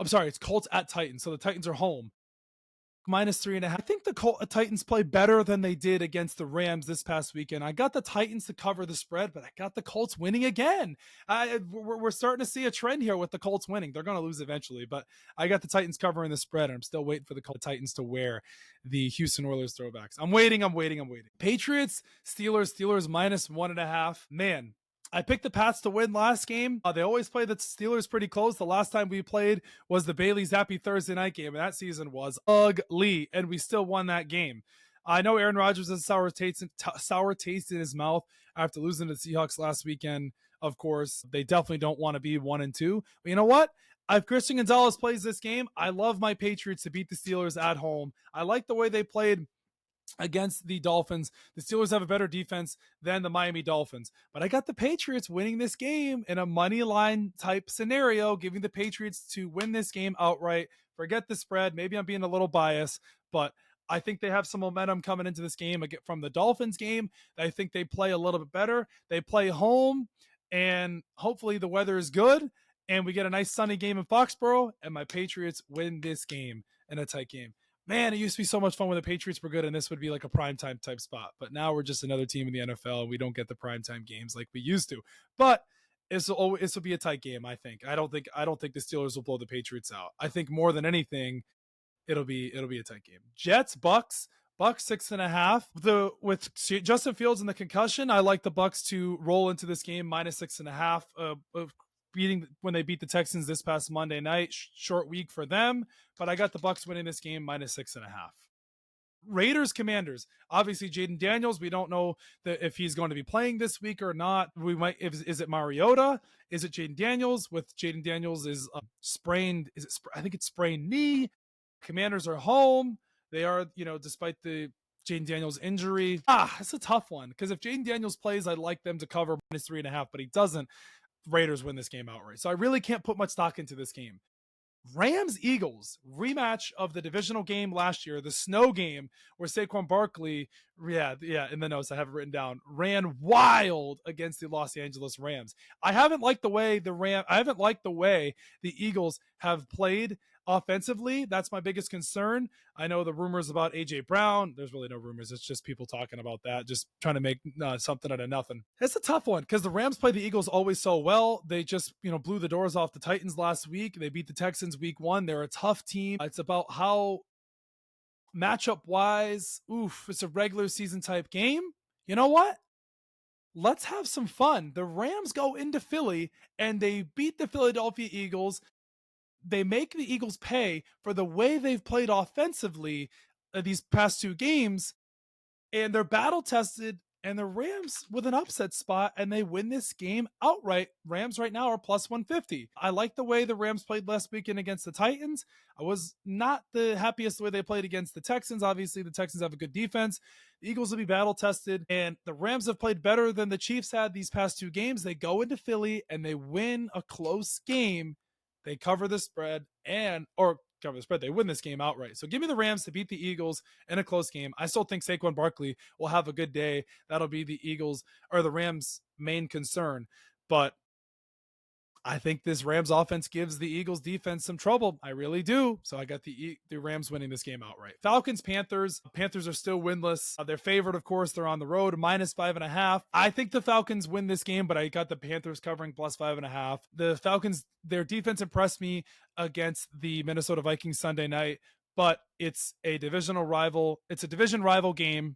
sorry, it's Colts at Titans, so the Titans are home. Minus 3.5. I think the Titans play better than they did against the Rams this past weekend. I got the Titans to cover the spread, but I got the Colts winning again. We're starting to see a trend here with the Colts winning. They're going to lose eventually, but I got the Titans covering the spread, and I'm still waiting for the Titans to wear the Houston Oilers throwbacks. I'm waiting. Patriots, Steelers minus 1.5. Man, I picked the Pats to win last game. They always play the Steelers pretty close. The last time we played was the Bailey Zappi Thursday night game, and that season was ugly, and we still won that game. I know Aaron Rodgers has sour taste in his mouth after losing to the Seahawks last weekend. Of course, they definitely don't want to be 1-2. But you know what? If Christian Gonzalez plays this game, I love my Patriots to beat the Steelers at home. I like the way they played against the Dolphins. The Steelers have a better defense than the Miami Dolphins, but I got the Patriots winning this game in a money line type scenario, giving the Patriots to win this game outright. Forget the spread. Maybe I'm being a little biased, but I think they have some momentum coming into this game from the Dolphins game. I think they play a little bit better. They play home, and hopefully the weather is good, and we get a nice sunny game in Foxborough, and my Patriots win this game in a tight game. Man, it used to be so much fun when the Patriots were good, and this would be like a primetime type spot. But now we're just another team in the NFL, and we don't get the primetime games like we used to. But this will be a tight game, I think. I don't think the Steelers will blow the Patriots out. I think more than anything, it'll be a tight game. Jets, Bucks 6.5. With Justin Fields and the concussion, I like the Bucks to roll into this game minus 6.5. When they beat the Texans this past Monday night. Short week for them, but I got the Bucks winning this game minus 6.5. Raiders, Commanders. Obviously, Jaden Daniels. We don't know if he's going to be playing this week or not. We might. Is it Mariota? Is it Jaden Daniels? With Jaden Daniels is sprained. I think it's sprained knee. Commanders are home. They are, despite the Jaden Daniels injury. It's a tough one because if Jaden Daniels plays, I'd like them to cover minus 3.5, but he doesn't. Raiders win this game outright. So I really can't put much stock into this game. Rams Eagles rematch of the divisional game last year, the snow game where Saquon Barkley, in the notes I have it written down, ran wild against the Los Angeles Rams. I haven't liked the way the Eagles have played offensively. That's my biggest concern. I know the rumors about AJ Brown. There's really no rumors. It's just people talking about that, just trying to make something out of nothing. It's a tough one because the Rams play the Eagles always so well. They just, blew the doors off the Titans last week. They beat the Texans week 1. They're a tough team. It's about how matchup wise, it's a regular season type game. You know what? Let's have some fun. The Rams go into Philly and they beat the Philadelphia Eagles. They make the Eagles pay for the way they've played offensively these past 2 games, and they're battle tested, and the Rams with an upset spot, and they win this game outright. Rams right now are plus 150. I like the way the Rams played last weekend against the Titans. I was not the happiest the way they played against the Texans. Obviously, the Texans have a good defense. The Eagles will be battle tested, and the Rams have played better than the Chiefs had these past 2 games. They go into Philly, and they win a close game. They cover the spread they win this game outright. So give me the Rams to beat the Eagles in a close game. I still think Saquon Barkley will have a good day. That'll be the Rams' main concern. But I think this Rams offense gives the Eagles defense some trouble. I really do. So I got the Rams winning this game outright. Falcons, Panthers. Panthers are still winless. They're favored, of course. They're on the road, minus 5.5. I think the Falcons win this game, but I got the Panthers covering plus 5.5. The Falcons, their defense impressed me against the Minnesota Vikings Sunday night, but it's a divisional rival. It's a division rival game.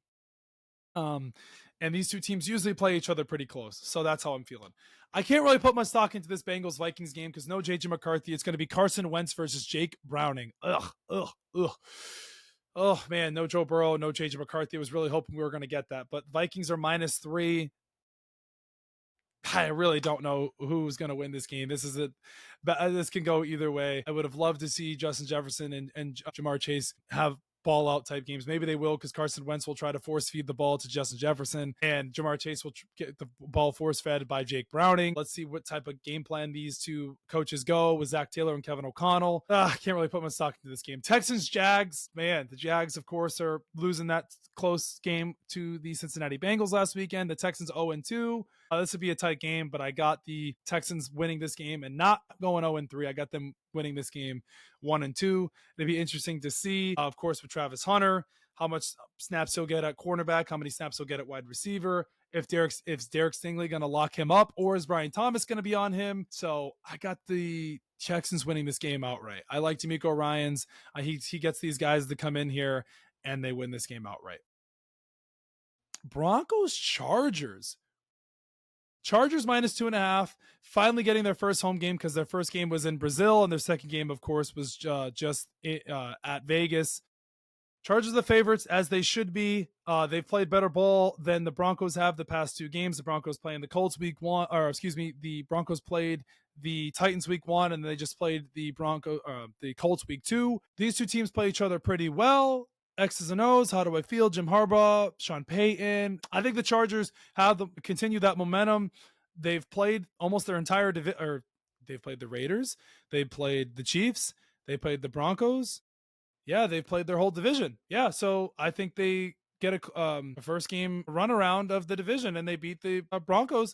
And these two teams usually play each other pretty close. So that's how I'm feeling. I can't really put my stock into this Bengals-Vikings game because no JJ McCarthy. It's going to be Carson Wentz versus Jake Browning. Ugh. Oh, man, no Joe Burrow, no JJ McCarthy. I was really hoping we were going to get that. But Vikings are -3. I really don't know who's going to win this game. This is it. But this can go either way. I would have loved to see Justin Jefferson and Jamar Chase have ball out type games. Maybe they will because Carson Wentz will try to force feed the ball to Justin Jefferson and Jamar Chase will get the ball force fed by Jake Browning. Let's see what type of game plan these two coaches go with Zach Taylor and Kevin O'Connell. I can't really put my stock into this game. Texans, Jags, man, the Jags, of course, are losing that close game to the Cincinnati Bengals last weekend. The Texans 0-2. This would be a tight game, but I got the Texans winning this game and not going 0-3. I got them winning this game 1-2. It'd be interesting to see, of course, with Travis Hunter, how much snaps he'll get at cornerback, how many snaps he'll get at wide receiver, if Derek Stingley going to lock him up, or is Brian Thomas going to be on him? So I got the Texans winning this game outright. I like D'Amico Ryans. He gets these guys to come in here, and they win this game outright. Broncos, Chargers. Chargers -2.5, finally getting their first home game because their first game was in Brazil and their second game, of course, was just at Vegas. Chargers the favorites, as they should be. They've played better ball than the Broncos have the past two games. The Broncos playing the Colts the Broncos played the Titans week 1, and they just played the Colts week 2. These two teams play each other pretty well. X's and O's, how do I feel? Jim Harbaugh, Sean Payton. I think the Chargers have continue that momentum. They've played almost their entire they've played the Raiders, they played the Chiefs, they played the Broncos. Yeah, they've played their whole division. Yeah, so I think they get a first game runaround of the division, and they beat the Broncos,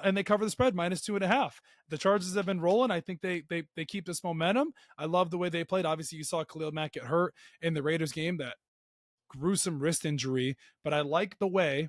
and they cover the spread -2.5. The Chargers have been rolling. I think they keep this momentum. I love the way they played. Obviously, you saw Khalil Mack get hurt in the Raiders game, that gruesome wrist injury, but I like the way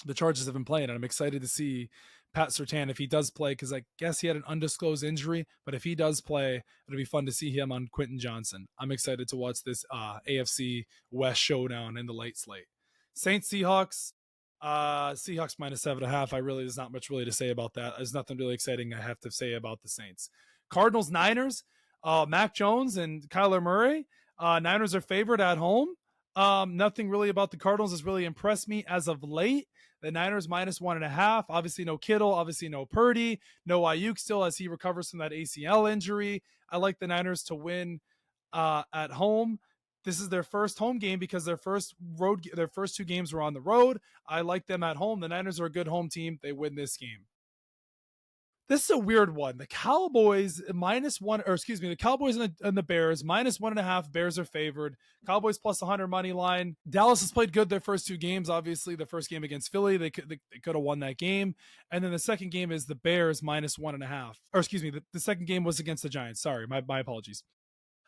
the Chargers have been playing, and I'm excited to see Pat Surtain if he does play, because I guess he had an undisclosed injury, but if he does play, it'll be fun to see him on Quentin Johnson. I'm excited to watch this AFC West showdown in the late slate. Saints, Seahawks. Seahawks -7.5. There's not much really to say about that. There's nothing really exciting I have to say about the Saints. Cardinals, Niners. Mac Jones and Kyler Murray. Niners are favored at home. Nothing really about the Cardinals has really impressed me as of late. The Niners -1.5. Obviously no Kittle, obviously no Purdy, no Ayuk still as he recovers from that ACL injury. I like the Niners to win at home. This is their first home game because their first two games were on the road. I like them at home. The Niners are a good home team. They win this game. This is a weird one. The Cowboys the Cowboys and the Bears -1.5. Bears are favored. Cowboys +100 money line. Dallas has played good their first two games. Obviously, the first game against Philly, they could have won that game. And then the second game is the Bears -1.5. The second game was against the Giants. Sorry, my apologies.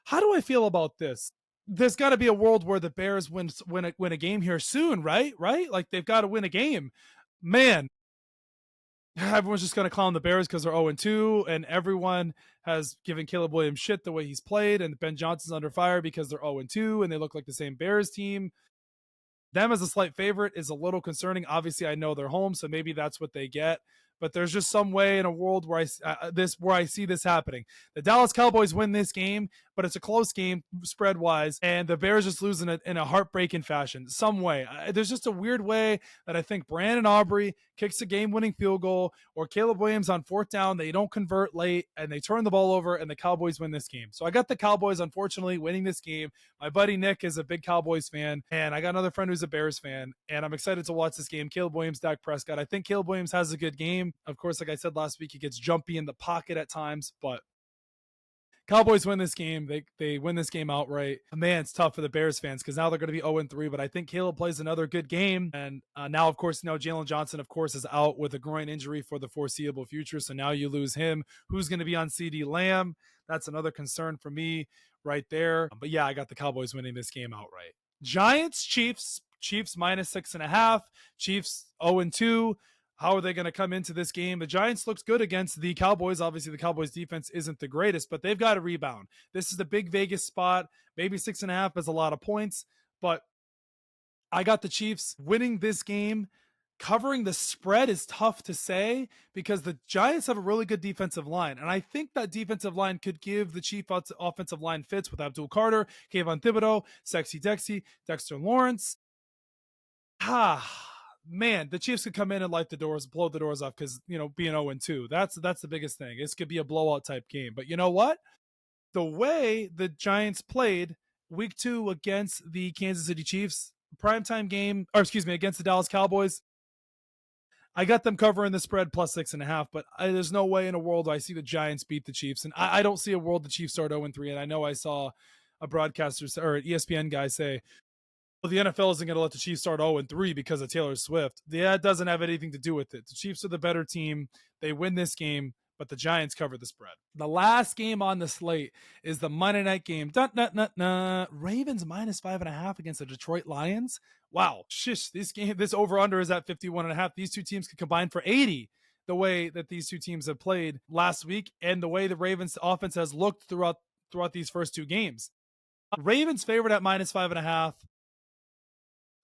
How do I feel about this? There's got to be a world where the Bears win a game here soon, right? Right? Like they've got to win a game. Man, everyone's just going to clown the Bears because they're 0-2, and everyone has given Caleb Williams shit the way he's played, and Ben Johnson's under fire because they're 0-2, and they look like the same Bears team. Them as a slight favorite is a little concerning. Obviously, I know they're home, so maybe that's what they get. But there's just some way in a world where I see this happening. The Dallas Cowboys win this game, but it's a close game spread-wise, and the Bears just lose in a heartbreaking fashion. Some way. There's just a weird way that I think Brandon Aubrey kicks a game-winning field goal, or Caleb Williams on fourth down, they don't convert late, and they turn the ball over, and the Cowboys win this game. So I got the Cowboys, unfortunately, winning this game. My buddy Nick is a big Cowboys fan, and I got another friend who's a Bears fan, and I'm excited to watch this game. Caleb Williams, Dak Prescott. I think Caleb Williams has a good game. Of course, like I said last week, he gets jumpy in the pocket at times, but Cowboys win this game. They win this game outright. Man, it's tough for the Bears fans because now they're going to be 0-3, but I think Caleb plays another good game. And now, of course, Jalen Johnson, of course, is out with a groin injury for the foreseeable future. So now you lose him. Who's going to be on CeeDee Lamb? That's another concern for me right there. But yeah, I got the Cowboys winning this game outright. Giants, Chiefs -6.5. Chiefs 0-2. How are they going to come into this game? The Giants looks good against the Cowboys. Obviously, the Cowboys defense isn't the greatest, but they've got to rebound. This is the big Vegas spot. Maybe 6.5 is a lot of points, but I got the Chiefs winning this game covering the spread is tough to say because the Giants have a really good defensive line. And I think that defensive line could give the Chiefs offensive line fits with Abdul Carter, Kayvon Thibodeau, Sexy Dexy, Dexter Lawrence. Man, the Chiefs could come in and blow the doors off because, being 0-2, that's the biggest thing. This could be a blowout type game. But you know what? The way the Giants played week 2 against the Kansas City Chiefs, primetime game, against the Dallas Cowboys, I got them covering the spread plus 6.5, but there's no way in a world I see the Giants beat the Chiefs. And I don't see a world the Chiefs start 0-3. And I know I saw a broadcaster or an ESPN guy say, well, the NFL isn't going to let the Chiefs start 0-3 because of Taylor Swift. That doesn't have anything to do with it. The Chiefs are the better team. They win this game, but the Giants cover the spread. The last game on the slate is the Monday night game. Ravens minus 5.5 against the Detroit Lions. Wow. This over-under is at 51.5. These two teams could combine for 80 the way that these two teams have played last week and the way the Ravens offense has looked throughout these first two games. Ravens favored at minus 5.5.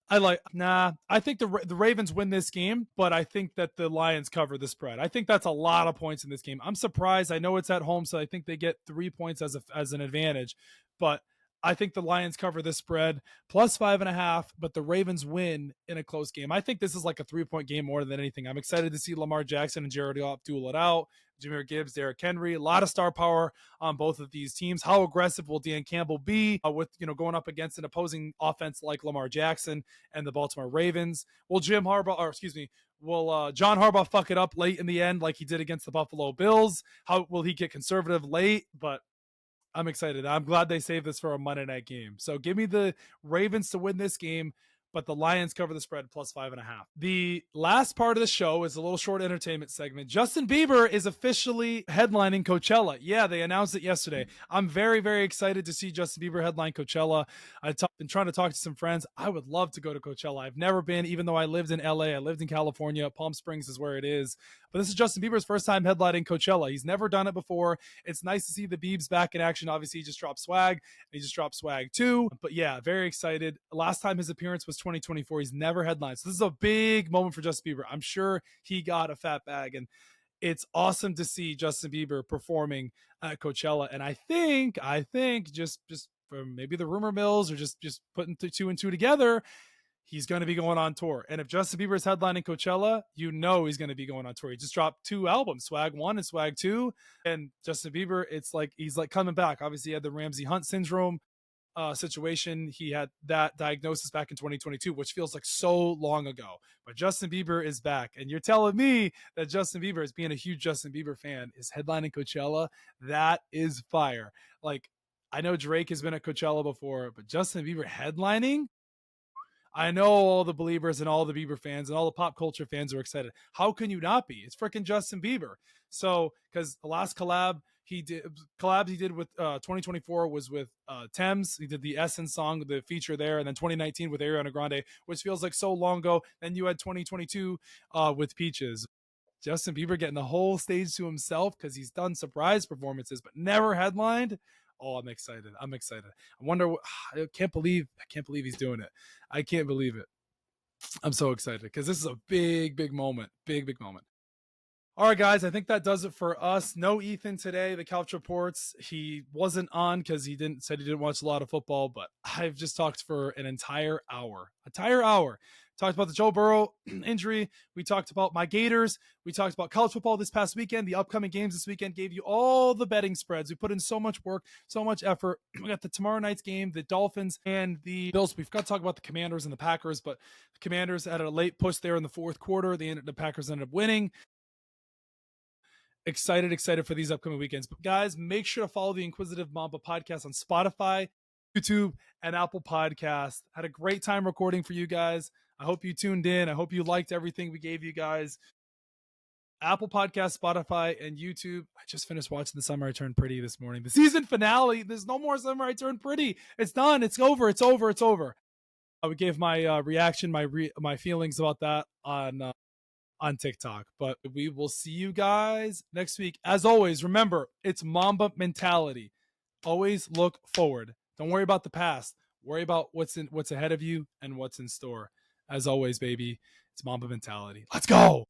I think the Ravens win this game, but I think that the Lions cover the spread. I think that's a lot of points in this game. I'm surprised. I know it's at home, so I think they get 3 points as an advantage, but I think the Lions cover this spread plus 5.5, but the Ravens win in a close game. I think this is like a 3-point game more than anything. I'm excited to see Lamar Jackson and Jared Goff duel it out. Jahmyr Gibbs, Derrick Henry, a lot of star power on both of these teams. How aggressive will Dan Campbell be with going up against an opposing offense like Lamar Jackson and the Baltimore Ravens? Will John Harbaugh fuck it up late in the end like he did against the Buffalo Bills? How will he get conservative late? But I'm excited. I'm glad they saved this for a Monday night game. So give me the Ravens to win this game, but the Lions cover the spread plus 5.5. The last part of the show is a little short entertainment segment. Justin Bieber is officially headlining Coachella. Yeah, they announced it yesterday. I'm very, very excited to see Justin Bieber headline Coachella. I've been trying to talk to some friends. I would love to go to Coachella. I've never been, even though I lived in LA. I lived in California. Palm Springs is where it is. But this is Justin Bieber's first time headlining Coachella. He's never done it before. It's nice to see the Biebs back in action. Obviously, he just dropped Swag. He just dropped Swag 2. But yeah, very excited. Last time his appearance was 2024. He's never headlined. So this is a big moment for Justin Bieber. I'm sure he got a fat bag. And it's awesome to see Justin Bieber performing at Coachella. And I think just from maybe the rumor mills or just putting 2 and 2 together, he's going to be going on tour. And if Justin Bieber is headlining Coachella, he's going to be going on tour. He just dropped 2 albums, Swag 1 and Swag 2. And Justin Bieber, it's like he's like coming back. Obviously, he had the Ramsey Hunt syndrome situation. He had that diagnosis back in 2022, which feels like so long ago. But Justin Bieber is back. And you're telling me that Justin Bieber, as being a huge Justin Bieber fan, is headlining Coachella? That is fire. Like, I know Drake has been at Coachella before, but Justin Bieber headlining? I know all the Beliebers and all the Bieber fans and all the pop culture fans are excited. How can you not be? It's freaking Justin Bieber. So, because the last collab he did with 2024 was with Thames. He did the Essence song, the feature there, and then 2019 with Ariana Grande, which feels like so long ago. Then you had 2022 with Peaches. Justin Bieber getting the whole stage to himself because he's done surprise performances, but never headlined. Oh, I'm excited. I wonder. I can't believe he's doing it. I can't believe it. I'm so excited because this is a big moment. Big moment. All right, guys, I think that does it for us. No Ethan today, the Couch Reports. He wasn't on because he said he didn't watch a lot of football, but I've just talked for an entire hour. Talked about the Joe Burrow injury. We talked about my Gators. We talked about college football this past weekend. The upcoming games this weekend gave you all the betting spreads. We put in so much work, so much effort. We got the tomorrow night's game, the Dolphins and the Bills. We've got to talk about the Commanders and the Packers, but the Commanders had a late push there in the fourth quarter. The Packers ended up winning. Excited for these upcoming weekends. But guys, make sure to follow the Inquisitive Mamba podcast on Spotify, YouTube, and Apple Podcasts. Had a great time recording for you guys. I hope you tuned in. I hope you liked everything we gave you guys. Apple Podcasts, Spotify, and YouTube. I just finished watching The Summer I Turned Pretty this morning. The season finale. There's no more Summer I Turned Pretty. It's done. It's over. I would give my reaction, my feelings about that on TikTok. But we will see you guys next week. As always, remember, it's Mamba mentality. Always look forward. Don't worry about the past. Worry about what's ahead of you and what's in store. As always, baby, it's Mamba mentality. Let's go.